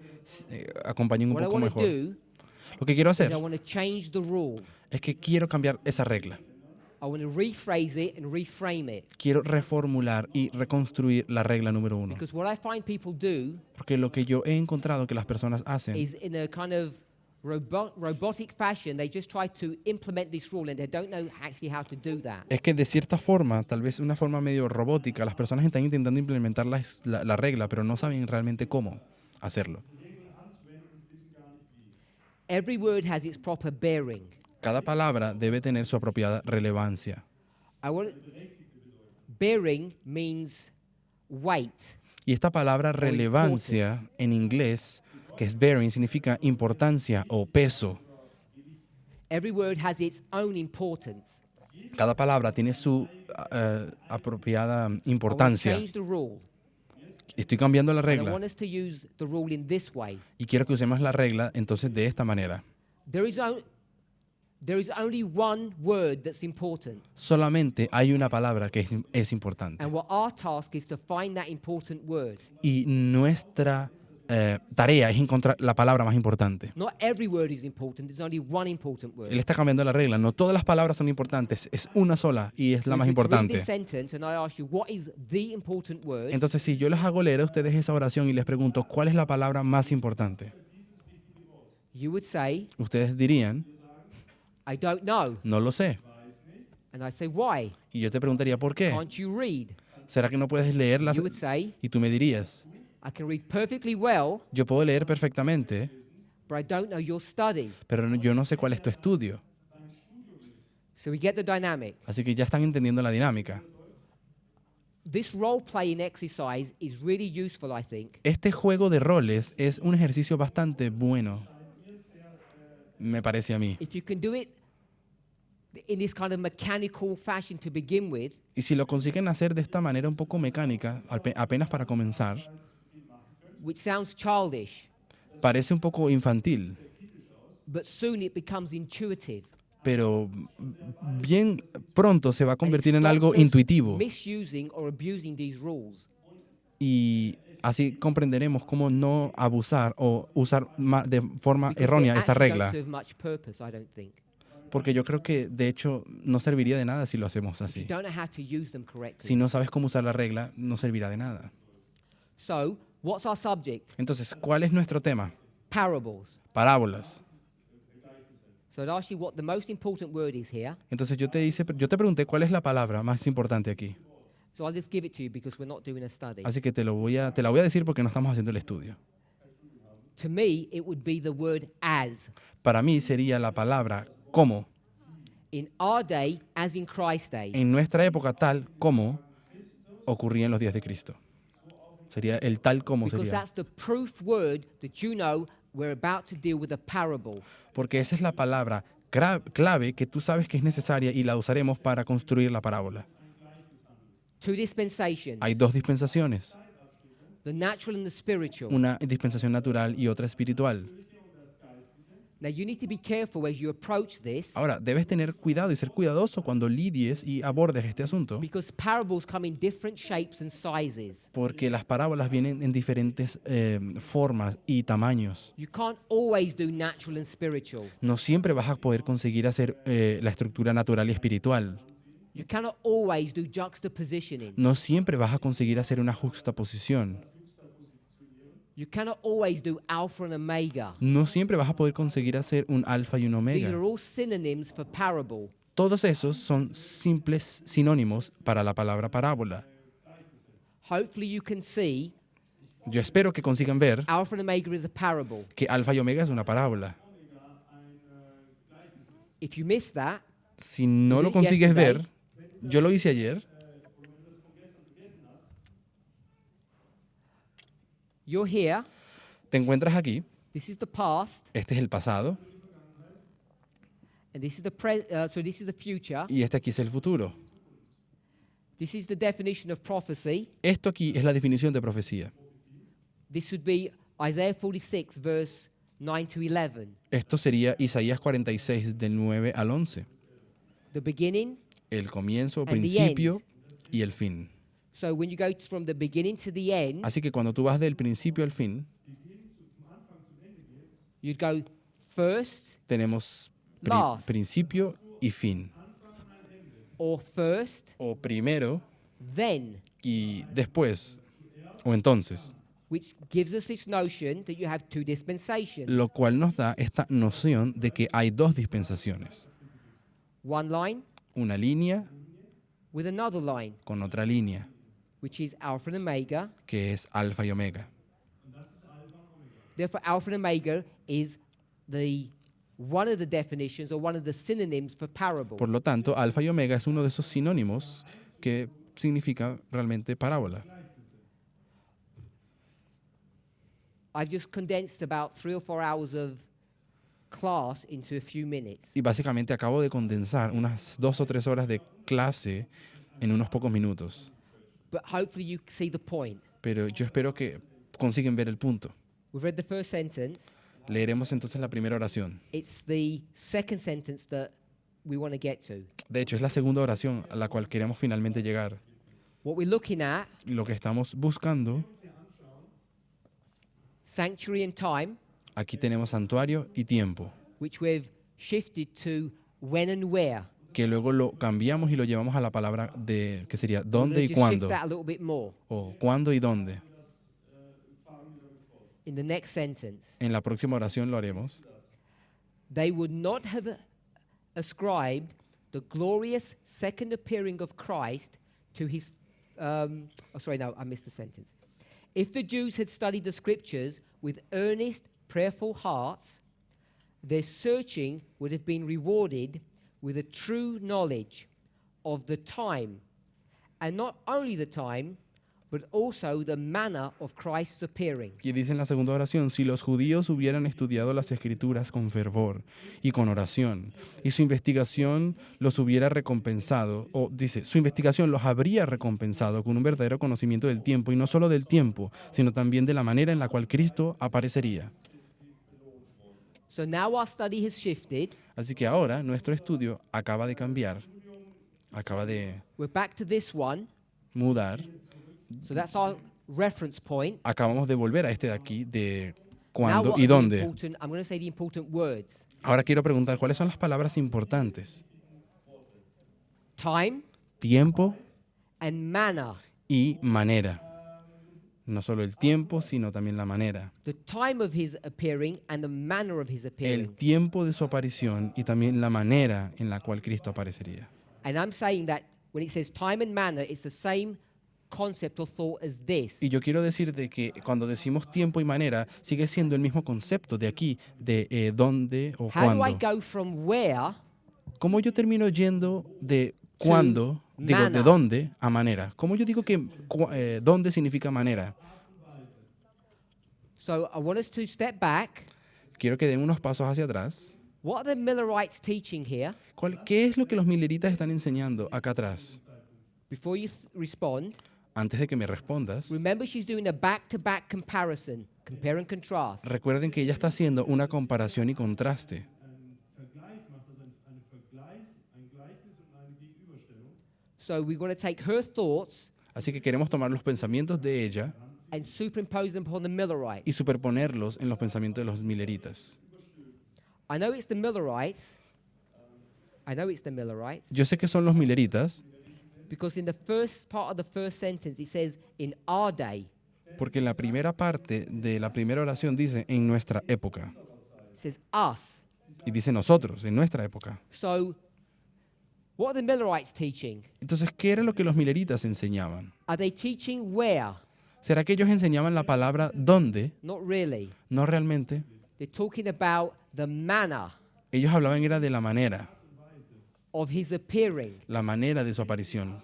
acompañen un What I poco want to mejor. do Lo que quiero is I hacer want to change the rule. es que quiero cambiar esa regla. I want to rephrase it and reframe it. Quiero reformular y reconstruir la regla número 1. Because what I find people do Porque lo que yo he encontrado que las personas hacen is in a kind of robotic fashion, they just try to implement this rule and they don't know actually how to do that. es que de cierta forma, tal vez una forma medio robótica, las personas están intentando implementar la regla, pero no saben realmente cómo hacerlo. Every word has its proper bearing. Cada palabra debe tener su apropiada relevancia. Bearing means weight. Y esta palabra relevancia en inglés, que es bearing, significa importancia o peso. Every word has its own importance. Cada palabra tiene su apropiada I want to importancia. change the rule. Estoy cambiando la And I regla want us to use the rule in this way. y quiero que usemos la regla entonces de esta manera. There is only one word that's important. Solamente hay una palabra que es importante. And what our task is to find that important word. Y nuestra tarea es encontrar la palabra más importante. Not every word is important. There's only one important Él word. está cambiando la regla. No todas las palabras son importantes. Es una sola y es la If más you were to read this importante. sentence and I ask you what is the important word, Entonces, si yo les hago leer a ustedes esa oración y les pregunto cuál es la palabra más importante, you would say, ustedes dirían, I don't know. no lo sé. And I say, why? Y yo te preguntaría, ¿por qué? Can't you read? ¿Será que no puedes leerlas? You would say, Y tú me dirías, I can read perfectly well, yo puedo leer perfectamente, but I don't know your study. pero yo no sé cuál es tu estudio. So we get the dynamic. Así que ya están entendiendo la dinámica. This role-playing exercise is really useful, I think, Este juego de roles es un ejercicio bastante bueno, me parece a mí. if you can do it in this kind of mechanical fashion to begin with, Y si lo consiguen hacer de esta manera un poco mecánica, apenas para comenzar, which sounds childish, parece un poco infantil, but soon it becomes intuitive. pero bien pronto se va a And it convertir en stops algo us intuitivo. misusing or abusing these rules. Y así comprenderemos cómo no abusar o usar de forma Because they errónea esta actually don't regla. serve much purpose, I don't think. Porque yo creo que, de hecho, no serviría de nada si lo hacemos If you así. don't know how to use them correctly. Si no sabes cómo usar la regla, no servirá de nada. So, what's our subject? Entonces, ¿cuál es nuestro tema? Parables. Parábolas. So I'd ask you what the most important word is here. Entonces yo te pregunté cuál es la palabra más importante aquí. So I'll just give it to you because we're not doing a study. Así que te la voy a decir porque no estamos haciendo el estudio. To me, it would be the word as. Para mí sería la palabra como. In our day, as in Christ's day. En nuestra época, tal como ocurría en los días de Cristo. Sería el tal como Because sería. that's the proof word that you know we're about to deal with a parable. Porque esa es la palabra clave que tú sabes que es necesaria y la usaremos para construir la parábola. Two dispensations. Hay dos dispensaciones, The natural and the spiritual. una dispensación natural y otra espiritual. Now you need to be careful as you approach this Ahora, debes tener cuidado y ser cuidadoso cuando lidies y abordes este asunto, because parables come in different shapes and sizes. porque las parábolas vienen en diferentes formas y tamaños. You can't always do natural and spiritual. No siempre vas a poder conseguir hacer la estructura natural y espiritual. You cannot always do juxtapositioning. No siempre vas a conseguir hacer una juxtaposición. You cannot always do alpha and omega. No siempre vas a poder conseguir hacer un alfa y un These omega. are all synonyms for parable. Todos esos son simples sinónimos para la palabra parábola. Hopefully you can see Yo espero que consigan ver alpha and omega is a parable. que alfa y omega es una parábola. If you miss that, Si no You lo did consigues yesterday. ver, yo lo hice ayer, you're here. te encuentras aquí, This is the past, este es el pasado and this is this is the future. y este aquí es el futuro. This is the definition of prophecy. Esto aquí es la definición de profecía. This would be Isaiah 46, verse 9 to 11. Esto sería Isaías 46 del 9 al 11. The beginning. El comienzo, the principio y el fin. So when you go from the beginning to the end, Así que cuando tú vas del principio al fin, you'd go first tenemos Last. principio y fin. or first, O primero then, y después, o entonces. which gives us this notion that you have two dispensations. Lo cual nos da esta noción de que hay dos dispensaciones. One line Una línea with another line, con otra línea, which is alpha and omega. que es alfa y omega. Therefore, alpha and omega is one of the definitions or one of the synonyms for parable. Por lo tanto, alfa y omega es uno de esos sinónimos que significa realmente parábola. I've just condensed about 3 or 4 hours of class into a few minutes. Y básicamente acabo de condensar unas 2 o 3 horas de clase en unos pocos minutos. But hopefully you see the point. Pero yo espero que consiguen ver el punto. We've read the first sentence. Leeremos entonces la primera oración. It's the second sentence that we want to get to. De hecho, es la segunda oración a la cual queremos finalmente llegar. What we're looking at Lo que estamos buscando sanctuary and time, Aquí tenemos santuario y tiempo, which we've shifted to when and where. que luego lo cambiamos y lo llevamos a la palabra de que sería We're dónde gonna y just cuándo, shift that a little bit more o cuándo y dónde. in the next sentence. En la próxima oración lo haremos. They would not have ascribed the glorious second appearing of Christ to his. I missed the sentence. If the Jews had studied the scriptures with earnest, prayerful hearts, their searching would have been rewarded with a true knowledge of the time, and not only the time, but also the manner of Christ's appearing. Y dice en la segunda oración, si los judíos hubieran estudiado las escrituras con fervor y con oración, y su investigación los hubiera recompensado, o dice, su investigación los habría recompensado con un verdadero conocimiento del tiempo, y no solo del tiempo, sino también de la manera en la cual Cristo aparecería. So now our study has shifted. Así que ahora nuestro estudio acaba de cambiar, acaba de We're back to this one. mudar. So that's our reference point. Acabamos de volver a este de aquí, de Now cuándo what y are the dónde. I'm going to say the important words. Ahora quiero preguntar, ¿cuáles son las palabras importantes? Time Tiempo and manner. y manera. No solo el tiempo, sino también la manera. The time of his appearing and the manner of his El appearing. tiempo de su aparición y también la manera en la cual Cristo aparecería. And I'm saying that when it says time and manner, it's the same concept or thought as this. Y yo quiero decir de que cuando decimos tiempo y manera, sigue siendo el mismo concepto de aquí, de dónde o How do I cuándo. go from where ¿Cómo yo termino yendo de cuándo, digo, de manner. dónde a manera? ¿Cómo yo digo que dónde significa manera? So I want us to step back. Quiero que den unos pasos hacia atrás. What are the Millerites teaching here? ¿Qué es lo que los mileritas están enseñando acá atrás? Before you respond, Antes de que me respondas, remember she's doing a back-to-back comparison, compare and contrast. recuerden que ella está haciendo una comparación y contraste. So we're going to take her thoughts Así que queremos tomar los pensamientos de ella and superimpose them upon the Millerites. y superponerlos en los pensamientos de los mileritas. I know it's the Millerites. Yo sé que son los mileritas Because in the first part of the first sentence it says, in our day. porque en la primera parte de la primera oración dice en nuestra época It says us. y dice nosotros, en nuestra época. So what are the Millerites teaching? Entonces, ¿qué era lo que los mileritas enseñaban? Are they teaching where? ¿Será que ellos enseñaban la palabra dónde? Not really. No realmente. They're talking about the manner Ellos hablaban era de la manera of his appearing. de su aparición.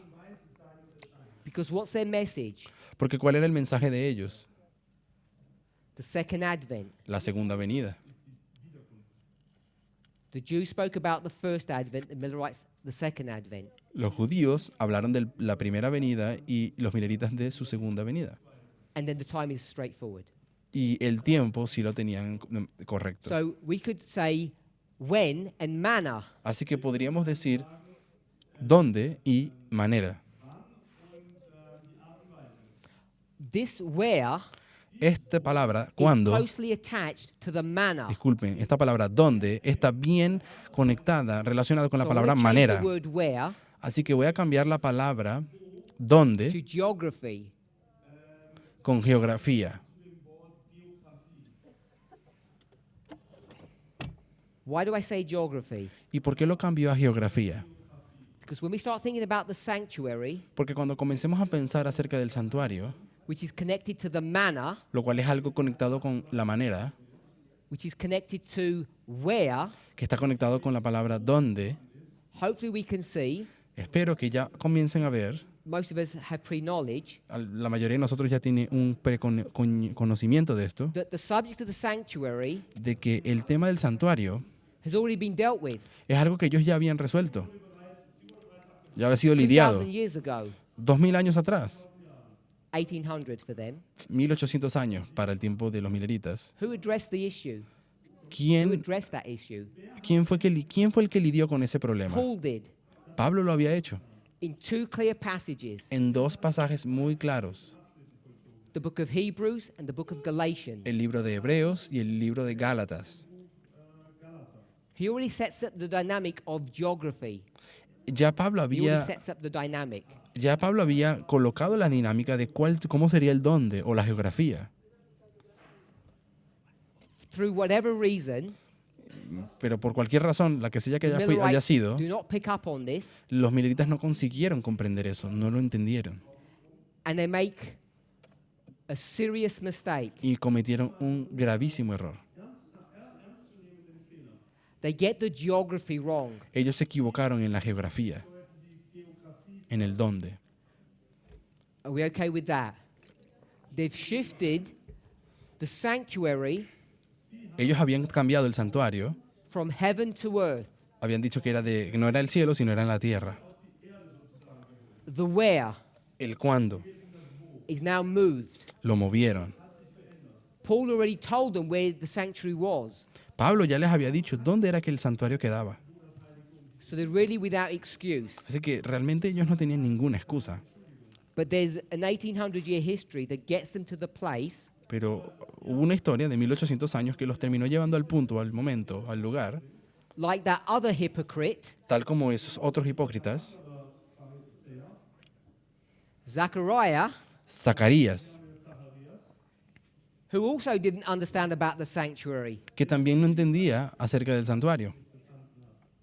Because what's their message? Porque ¿cuál era el mensaje de ellos? The second advent. La segunda venida. The Jews spoke about the first advent, the Millerites the second advent. Los judíos hablaron de la primera venida y los mileritas de su segunda venida. And then the time is straightforward. Y el tiempo sí lo tenían correcto. So we could say when and manner. Así que podríamos decir dónde y manera. This where Esta palabra, is cuándo, closely attached to the manner. disculpen, esta palabra dónde está bien conectada, relacionada con la So I'm palabra gonna change manera. the word where Así que voy a cambiar la palabra dónde to geography. con geografía. Why do I say geography? ¿Y por qué lo cambió a geografía? Because when we start thinking about the sanctuary, Porque cuando comencemos a pensar acerca del santuario, which is connected to the manner, lo cual es algo conectado con la manera, which is connected to where, que está conectado con la palabra dónde, hopefully we can see, espero que ya comiencen a ver, most of us have pre-knowledge, la mayoría de nosotros ya tiene un conocimiento de esto, that the subject of the sanctuary de que el tema del santuario has already been dealt with es algo que ellos ya habían resuelto. Ya había sido lidiado 2,000 years ago, 2000 años atrás, 1800 for them. 1800 años para el tiempo de los mileritas. Who addressed the issue? Who ¿Quién addressed that issue? quién fue el que lidió con ese problema? Paul did Pablo lo había hecho in two clear passages. en dos pasajes muy claros. the book of Hebrews, and the book of Galatians. el libro de Hebreos y el libro de Gálatas. He already sets up the dynamic of geography. Ya Pablo He already había, sets up the dynamic. ya Pablo había colocado la dinámica de cómo sería el dónde o la geografía. Through whatever reason, Pero por cualquier razón, la que sea que the haya Millerites sido, do not pick up on this, los mileritas no consiguieron comprender eso, no lo entendieron and they make a serious mistake. y cometieron un gravísimo error. They get the geography wrong. Ellos se equivocaron en la geografía, en el dónde. Are we okay with that? They've shifted the sanctuary Ellos habían cambiado el santuario, from heaven to earth. habían dicho que que no era el cielo, sino era en la tierra. The where El cuándo, is now moved. lo movieron. Paul already told them where the sanctuary was. Pablo ya les había dicho dónde era que el santuario quedaba. So they're really without excuse. Así que realmente ellos no tenían ninguna excusa. But there's an 1800-year history that gets them to the place Pero hubo una historia de 1800 años que los terminó llevando al punto, al momento, al lugar, like that other hypocrite, tal como esos otros hipócritas, Zechariah, Zacarías, who also didn't understand about the sanctuary que también no entendía acerca del santuario,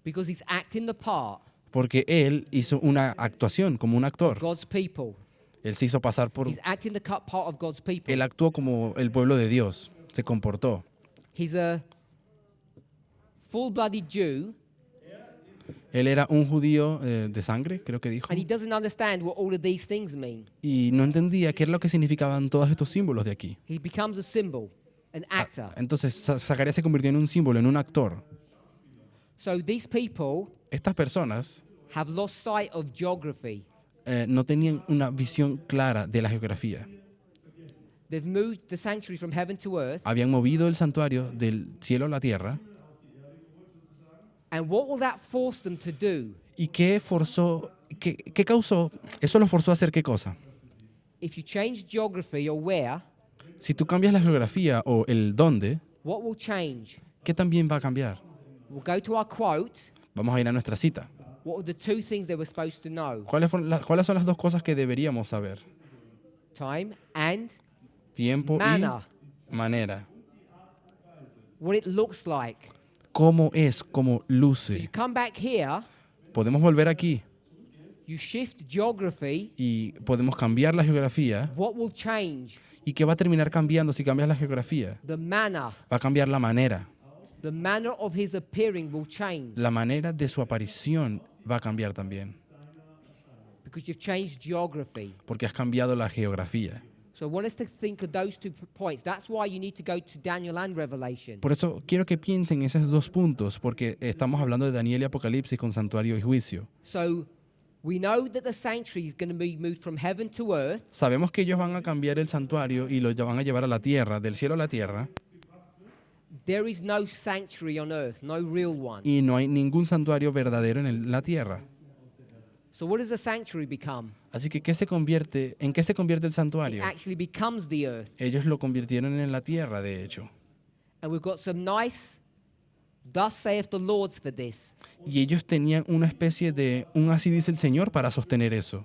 because he's acting the part porque él hizo una actuación como un actor. of God's people. Él se hizo pasar por... He's acting the part of God's people. Él actuó como el pueblo de Dios, se comportó. He's a full-blooded Jew, Él era un judío de sangre, creo que dijo, and he doesn't understand what all of these things mean. y no entendía qué era lo que significaban todos estos símbolos de aquí. He becomes a symbol, an actor. Entonces Zacarías se convirtió en un símbolo, en un actor. So these people Estas personas have lost sight of geography. no tenían una visión clara de la geografía. They've moved the sanctuary from heaven to earth. Habían movido el santuario del cielo a la tierra. And what will that force them to do? ¿Y qué causó? Eso los forzó a hacer qué cosa. If you change geography or where, Si tú cambias la geografía o el dónde, what will change? ¿qué también va a cambiar? We'll go to our quote. Vamos a ir a nuestra cita. What were the two things they were supposed to know? ¿Cuáles son las dos cosas que deberíamos saber? Time and Tiempo manner. y manera. What it looks like. ¿Cómo es? ¿Cómo So you luce? come back here, Podemos volver aquí you shift geography. y podemos cambiar la geografía. What will change? ¿Y qué va a terminar cambiando si cambias la geografía? The manner. Va a cambiar la manera. The manner of his appearing will change La manera de su aparición va a cambiar también, because you've changed geography. porque has cambiado la geografía. So I want us to think of those 2 points. That's why you need to go to Daniel and Revelation. Por eso quiero que piensen en esos dos puntos, porque estamos hablando de Daniel y Apocalipsis con santuario y juicio. So we know that the sanctuary is going to be moved from heaven to earth. Sabemos que ellos van a cambiar el santuario y lo van a llevar a la tierra, del cielo a la tierra, There is no sanctuary on earth, no real one. y no hay ningún santuario verdadero en la tierra. So what does the sanctuary become? Así que ¿en qué se convierte el It santuario? actually becomes the earth. Ellos lo convirtieron en la tierra, de hecho. And we've got some nice thus saith the Lord for this. Y ellos tenían una especie de un así dice el Señor para sostener eso.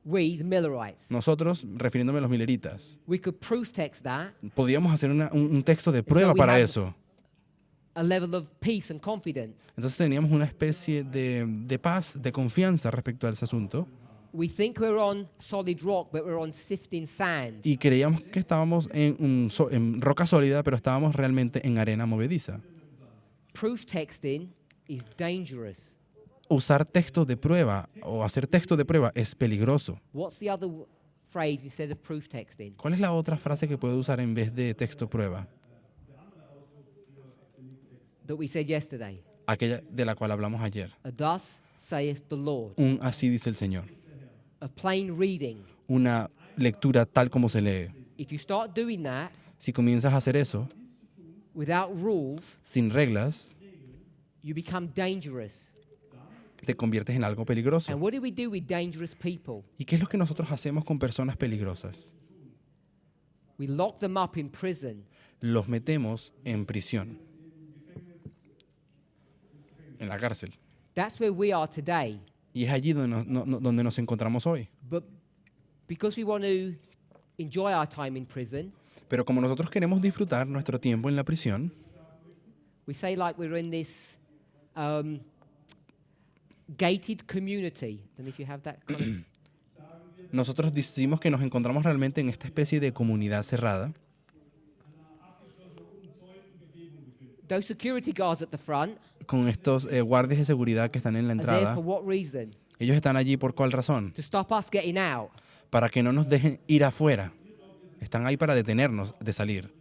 We, the Millerites, Nosotros, refiriéndome a los mileritas, we could proof text that podíamos hacer un texto de prueba we para have- eso. a level of peace and confidence. Entonces teníamos una especie de paz, de confianza respecto a ese asunto, We think we're on solid rock, but we're on sifting sand. y creíamos que estábamos en roca sólida, pero estábamos realmente en arena movediza. Proof texting is dangerous. Usar texto de prueba o hacer texto de prueba es peligroso. What's the other phrase instead of proof texting? ¿Cuál es la otra frase que puedo usar en vez de texto prueba? That we said yesterday. Aquella de la cual hablamos ayer. A thus saith the Lord. Un así dice el Señor. A plain reading. Una lectura tal como se lee. If you start doing that Si comienzas a hacer eso, without rules, sin reglas, you become dangerous. te conviertes en algo peligroso. And what do we do with dangerous people? ¿Y qué es lo que nosotros hacemos con personas peligrosas? We lock them up in prison. Los metemos en prisión, en la cárcel. That's where we are today. Y es allí donde nos encontramos hoy. But because we want to enjoy our time in prison, Pero como nosotros queremos disfrutar nuestro tiempo en la prisión, we say like we're in this gated community. I don't know if you have that kind of nosotros decimos que nos encontramos realmente en esta especie de comunidad cerrada. Those security guards at the front Con estos guardias de seguridad que están en la are there entrada. for what reason? Ellos están allí por cuál razón? To stop us getting out. Para que no nos dejen ir afuera. Están ahí para detenernos de salir.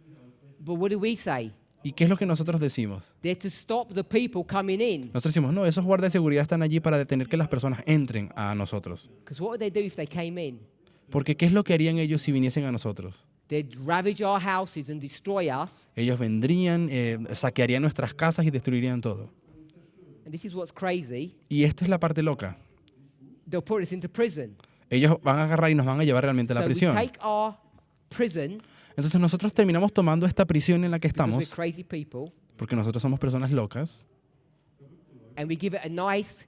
But what do we say? ¿Y qué es lo que nosotros decimos? They're to stop the people coming in. Nosotros decimos, no, esos guardias de seguridad están allí para detener que las personas entren a nosotros. Because what would they do if they came in? Porque ¿qué es lo que harían ellos si viniesen a nosotros? They'd ravage our houses and destroy us. Ellos vendrían, saquearían nuestras casas y destruirían todo. And this is what's crazy. Y esta es la parte loca. They'll put us into prison. Ellos van a agarrar y nos van a llevar realmente a la So we prisión. take our prison Entonces nosotros terminamos tomando esta prisión en la que because we're estamos, crazy people, porque nosotros somos personas locas, and we give it a nice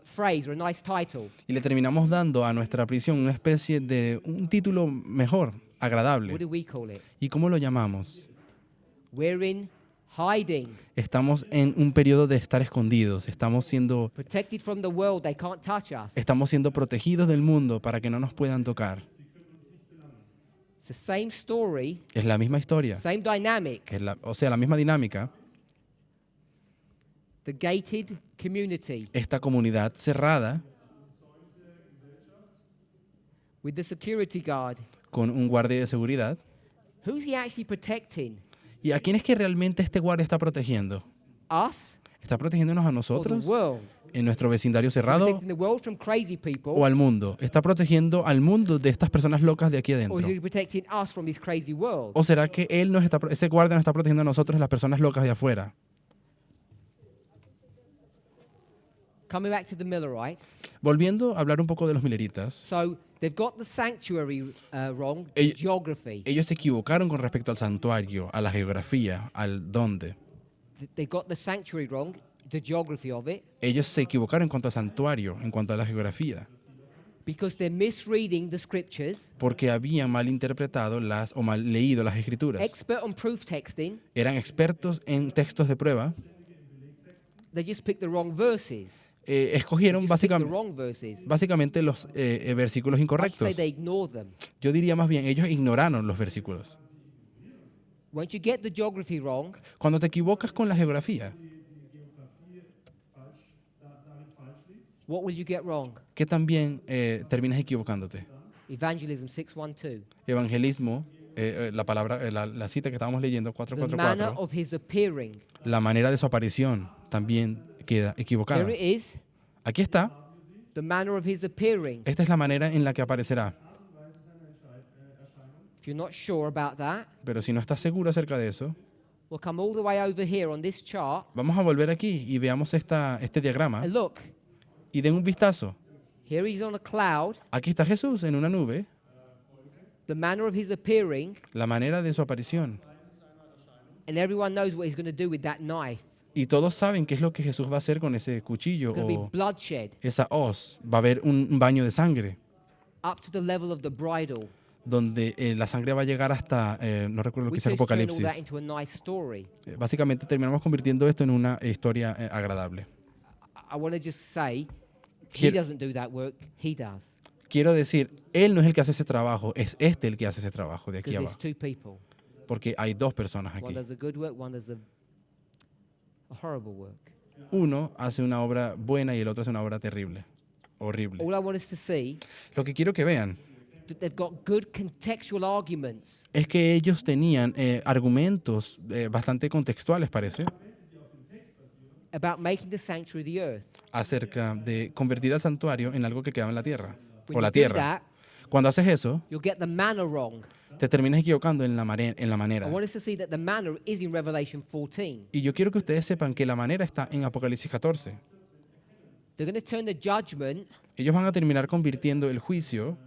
phrase or a nice title. y le terminamos dando a nuestra prisión una especie de un título mejor, What agradable. do we call it? ¿Y cómo lo llamamos? We're in hiding, Estamos en un periodo de estar escondidos, estamos siendo protected from the world. They can't touch us. protegidos del mundo para que no nos puedan tocar. It's the same story, Es la misma historia, same dynamic. o sea, la misma dinámica. The gated community Esta comunidad cerrada with the security guard. con un guardia de seguridad. Who's he actually protecting? ¿Y a quién es que realmente este guardia está protegiendo? Us ¿Está protegiéndonos a or the nosotros world? en nuestro vecindario Is he cerrado protecting the world from crazy people, o al mundo? ¿Está protegiendo al mundo de estas personas locas de aquí or adentro? is he protecting us from this crazy world? ¿O será que ese guardia nos está protegiendo a nosotros, las personas locas de afuera? Coming back to the Millerites. Volviendo a hablar un poco de los mileritas, So they've got the sanctuary wrong, the Ell- geography. ellos se equivocaron con respecto al santuario, a la geografía, al dónde. They got the sanctuary wrong, the geography of it, Ellos se equivocaron en cuanto al santuario, en cuanto a la geografía, because they're misreading the scriptures. porque habían mal interpretado o mal leído las escrituras. Expert on proof texting, Eran expertos en textos de prueba. they just picked the wrong verses. Escogieron Just picked the básicamente, wrong verses. básicamente los versículos I should say incorrectos. they ignored them. Yo diría más bien, ellos ignoraron los versículos. Once you get the geography wrong, Cuando te equivocas con la geografía, what will you get wrong? ¿qué también terminas equivocándote? Evangelism 6:12. Evangelismo, la palabra, la cita que estábamos leyendo, The manner 444, of his appearing. la manera de su aparición también queda equivocada. There it is. Aquí está. The manner of his appearing. Esta es la manera en la que aparecerá. If you're not sure about that, Pero si no estás seguro acerca de eso, we'll come all the way over here on this chart. vamos a volver aquí y veamos este diagrama And look, y den un vistazo. here he's on a cloud. Aquí está Jesús en una nube, The manner of his appearing. la manera de su aparición. And everyone knows what he's going to do with that knife. Y todos saben qué es lo que Jesús va a hacer con ese cuchillo It's going to o be bloodshed esa hoz. Va a haber un baño de sangre, up to the level of the bridle. donde la sangre va a llegar hasta, no recuerdo lo que We dice could turn all Apocalipsis. that into a nice story. Básicamente terminamos convirtiendo esto en una historia agradable. I want to just say, he Quiero- doesn't do that work, he does. Quiero decir, Él no es el que hace ese trabajo, es este el que hace ese trabajo de aquí Because it's abajo. two people. Porque hay dos personas One aquí. does the good work, one does the horrible work. Uno hace una obra buena y el otro hace una obra terrible, horrible. All I want us to see, Lo que quiero que vean that they've got good contextual arguments es que ellos tenían argumentos bastante contextuales, parece, about making the sanctuary the earth. acerca de convertir al santuario en algo que quedaba en la tierra, When o you la do tierra. that, Cuando haces eso, you'll get the manner wrong. te terminas equivocando en la I manera. want us to see that the manner is in Revelation 14. Y yo quiero que ustedes sepan que la manera está en Apocalipsis 14. They're going to turn the judgment Ellos van a terminar convirtiendo el juicio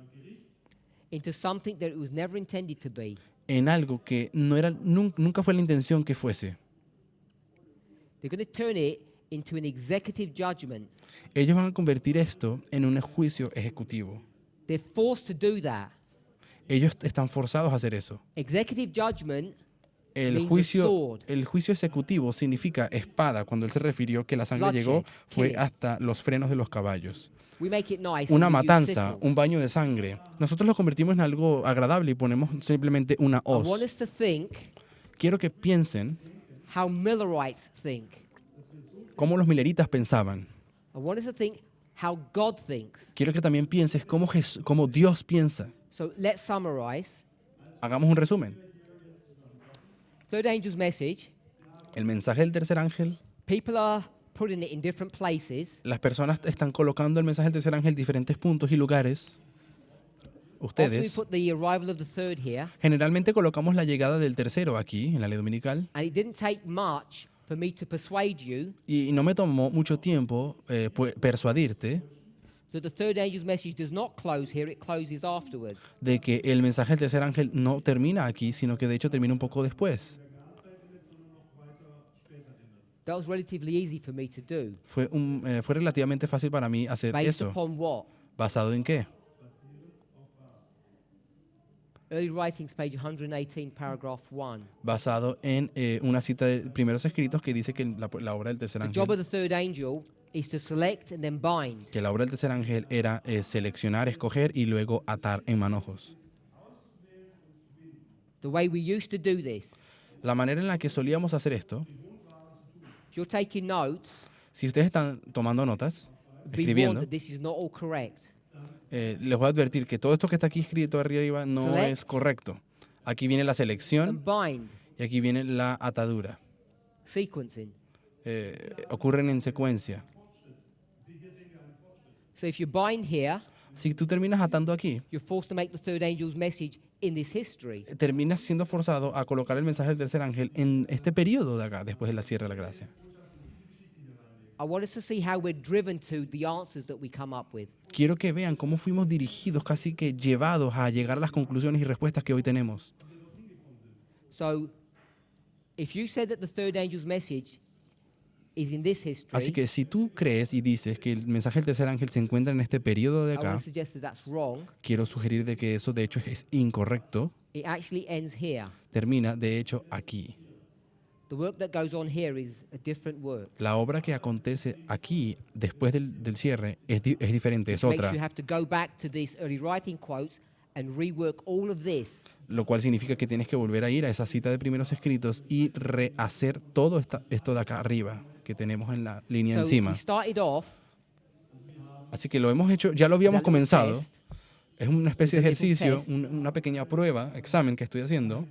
into something that it was never intended to be. en algo que nunca fue la intención que fuese. They're going to turn it into an executive judgment. Ellos van a convertir esto en un juicio ejecutivo. They're forced to do that. Ellos están forzados a hacer eso. Executive judgment El means a juicio, sword. el juicio ejecutivo significa espada, cuando él se refirió que la sangre Bloodshed, llegó fue killing. hasta los frenos de los caballos. We make it nice. Una and we use matanza, sickles. un baño de sangre. Nosotros lo convertimos en algo agradable y ponemos simplemente una I want hoz. us to think Quiero que piensen how Millerites think. cómo los mileritas pensaban. I want us to think how God thinks. Quiero que también pienses cómo Dios piensa. So let's summarize. Hagamos un resumen. Third angel's message. El mensaje del tercer ángel, People are putting it in different places. las personas están colocando el mensaje del tercer ángel en diferentes puntos y lugares. Often we Ustedes, put the arrival of the third here, generalmente colocamos la llegada del tercero aquí, en la ley dominical, and it didn't take much for me to persuade you y no me tomó mucho tiempo persuadirte that the third angel's message does not close here, it closes afterwards. de que el mensaje del tercer ángel no termina aquí, sino que de hecho termina un poco después. That was relatively easy for me to do. Fue relativamente fácil para mí hacer Based eso. upon what? ¿Basado en qué? Early Writings, page 118, paragraph 1. Basado en una cita de primeros escritos que dice que la obra del tercer The job ángel, of the third angel is to select and then bind. que la obra del tercer ángel era seleccionar, escoger y luego atar en manojos. The way we used to do this. La manera en la que solíamos hacer esto, If you're taking notes, si ustedes están tomando notas, be warned escribiendo, that this is not all correct. les voy a advertir que todo esto que está aquí escrito arriba no Select. es correcto. Aquí viene la selección And bind, y aquí viene la atadura. sequencing. Ocurren en secuencia. So if you bind here, Si tú terminas atando aquí, you're forced to make the third angel's message in this history. terminas siendo forzado a colocar el mensaje del tercer ángel en este periodo de acá, después de la cierre de la gracia. I want us to see how we're driven to the answers that we come up with. Quiero que vean cómo fuimos dirigidos, casi que llevados a llegar a las conclusiones y respuestas que hoy tenemos. So if you said that the third angel's message is in this history, Así que si tú crees y dices que el mensaje del tercer ángel se encuentra en este periodo de I want acá, to suggest that that's wrong. quiero sugerir de que eso de hecho es incorrecto. It actually ends here. Termina de hecho aquí. The work that goes on here is a different work. La obra que acontece aquí, después del cierre, es diferente, es Which makes you otra. have to go back to these early writing quotes and rework all of this. Lo cual significa que tienes que volver a ir a esa cita de primeros escritos y rehacer todo esto de acá arriba que tenemos en la línea So encima. we started off, Así que lo hemos hecho, ya lo habíamos that little comenzado. test, Es una especie de With a little ejercicio, test. una pequeña prueba, examen que estoy haciendo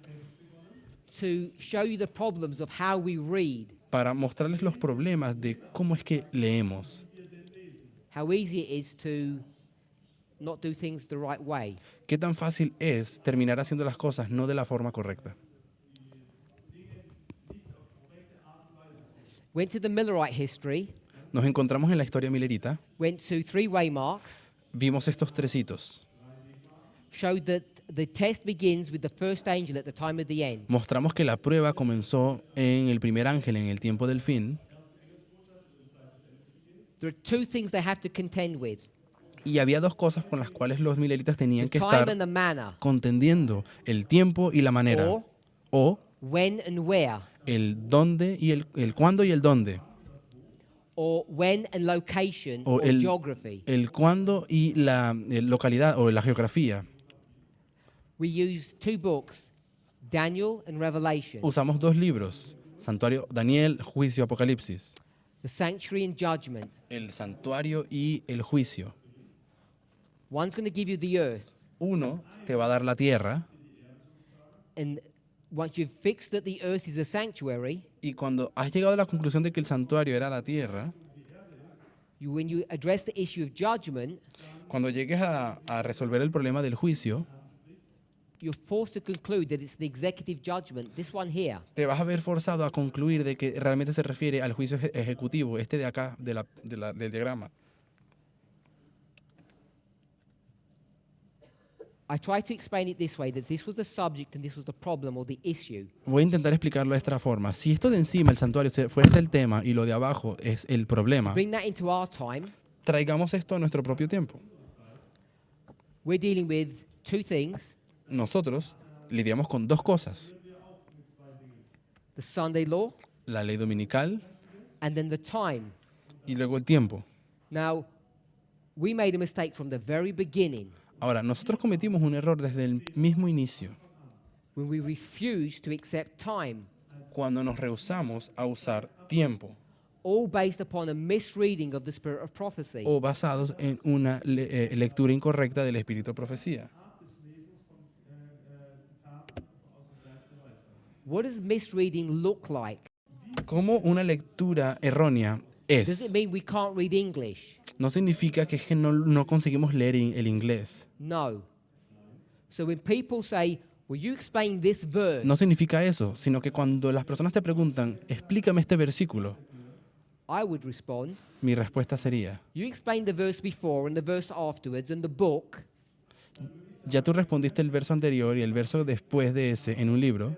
to show you the problems of how we read, para mostrarles los problemas de cómo es que leemos. how easy it is to not do things the right way. Qué tan fácil es terminar haciendo las cosas no de la forma correcta. Went to the Millerite history, Nos encontramos en la historia milerita, went to three waymarks, vimos estos tres hitos. showed that the test begins with the first angel at the time of the end. Mostramos que la prueba comenzó en el primer ángel en el tiempo del fin There are two things they have to contend with: y había dos cosas con las cuales los mileritas the tenían que time estar and the manner, contendiendo, el tiempo y la manera, or o when and where, el dónde y el cuándo y el dónde, or when and location, o or el, geography. el cuándo y la localidad o la geografía. We used two books, Daniel and Revelation, Usamos dos libros, Santuario, Daniel, Juicio, Apocalipsis, the Sanctuary and Judgment. el santuario y el juicio. One's going to give you the earth, Uno te va a dar la tierra and once you've fixed that the earth is a sanctuary, y cuando has llegado a la conclusión de que el santuario era la tierra, when you address the issue of judgment, Cuando llegues a resolver el problema del juicio, you're forced to conclude that it's the executive judgment, this one here. te vas a ver forzado a concluir de que realmente se refiere al juicio ejecutivo, este de acá, del diagrama. I try to explain it this way, that this was the subject and this was the problem or the issue. Voy a intentar explicarlo de esta forma. Si esto de encima, el santuario, fuese el tema y lo de abajo es el problema, Bring that into our time. traigamos esto a nuestro propio tiempo. We're dealing with two things, Nosotros lidiamos con dos cosas, the Sunday law la ley dominical and then the time. y luego el tiempo. Now, we made a mistake from the very beginning Ahora, nosotros cometimos un error desde el mismo inicio, when we refused to accept time, cuando nos rehusamos a usar tiempo, all based upon a misreading of the spirit of prophecy. o basados en una lectura incorrecta del espíritu de profecía. What does misreading look like? ¿Cómo una lectura errónea Does es? it mean we can't read English? No significa que es que no conseguimos leer el inglés. No. So when people say, will you explain this verse? No significa eso, sino que cuando las personas te preguntan, explícame este versículo, I would respond, mi respuesta sería, you explained the verse before and the verse afterwards and the book, ya tú respondiste el verso anterior y el verso después de ese en un libro,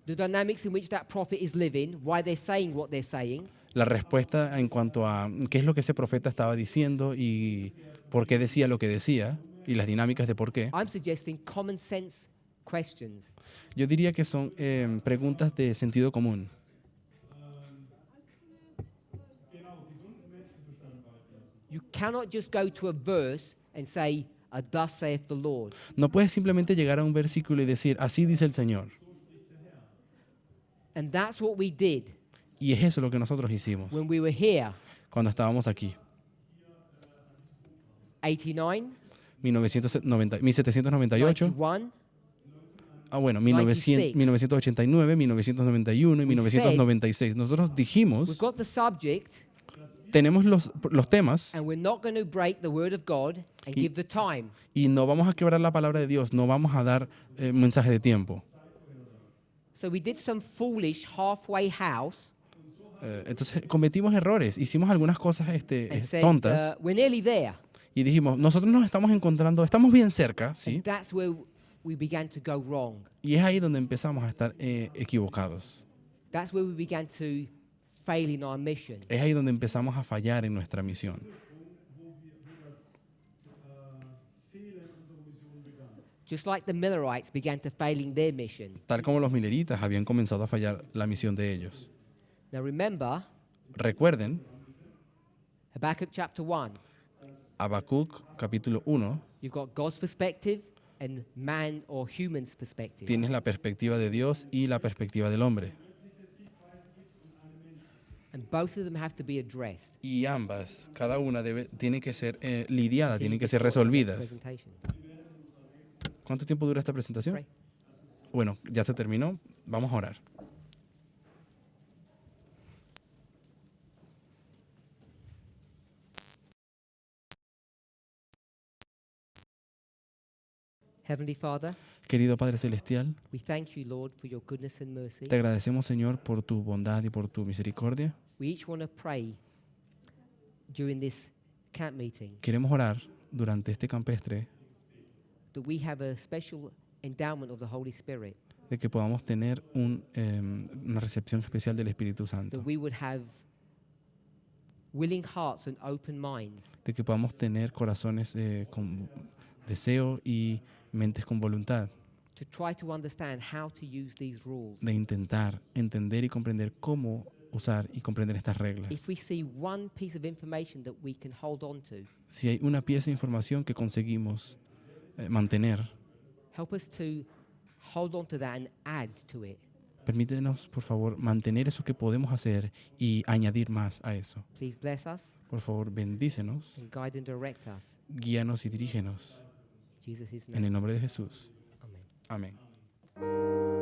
the dynamics in which that prophet is living, why they're saying what they're saying, la respuesta en cuanto a qué es lo que ese profeta estaba diciendo y por qué decía lo que decía y las dinámicas de por qué. I'm suggesting common sense questions. Yo diría que son preguntas de sentido común. You cannot just go to a verse and say, thus saith the Lord. No puedes simplemente llegar a un versículo y decir, así dice el Señor. And that's what we did Y es eso lo que nosotros hicimos when we were here, cuando estábamos aquí. 89, 1798, 91, 1989, 1991 y We 1996. Nosotros we've dijimos, got the subject, tenemos los temas and we're not going to break the word of God and give the time. y no vamos a quebrar la palabra de Dios, no vamos a dar mensaje de tiempo. So we did some foolish halfway house Entonces cometimos errores, hicimos algunas cosas and said, tontas we're nearly there. y dijimos, nosotros nos estamos encontrando, estamos bien cerca, ¿sí? And that's where we began to go wrong. Y es ahí donde empezamos a estar equivocados. That's where we began to fail in our mission. Es ahí donde empezamos a fallar en nuestra misión. Just like the Millerites began to fail in their mission. Tal como los mileritas habían comenzado a fallar la misión de ellos. Now remember, Recuerden, Habakkuk chapter 1, Habacuc capítulo 1, you've got God's perspective and man or human's perspective. tienes la perspectiva de Dios y la perspectiva del hombre. And both of them have to be addressed. Y ambas, cada una tiene que ser lidiada, Till tienen you que ser destroy the next resolvidas. presentation. ¿Cuánto tiempo dura esta presentación? Pray. Bueno, ya se terminó. Vamos a orar. Heavenly Father, Querido Padre Celestial, we thank you, Lord, for your goodness and mercy. te agradecemos, Señor, por tu bondad y por tu misericordia. We each want to pray during this camp meeting Queremos orar durante este campestre that we have a special endowment of the Holy Spirit, de que podamos tener una recepción especial del Espíritu Santo, that we would have willing hearts and open minds de que podamos tener corazones con deseo y mentes con voluntad, to try to understand how to use these rules. de intentar entender y comprender cómo usar y comprender estas reglas. If we see one piece of information that we can hold on to, Si hay una pieza de información que conseguimos mantener, help us to hold on to that and add to it. permítenos, por favor, mantener eso que podemos hacer y añadir más a eso. Please bless us Por favor, bendícenos, and guide and direct us. guíanos y dirígenos. In Jesus' En name. el nombre de Jesús. Amen. Amén.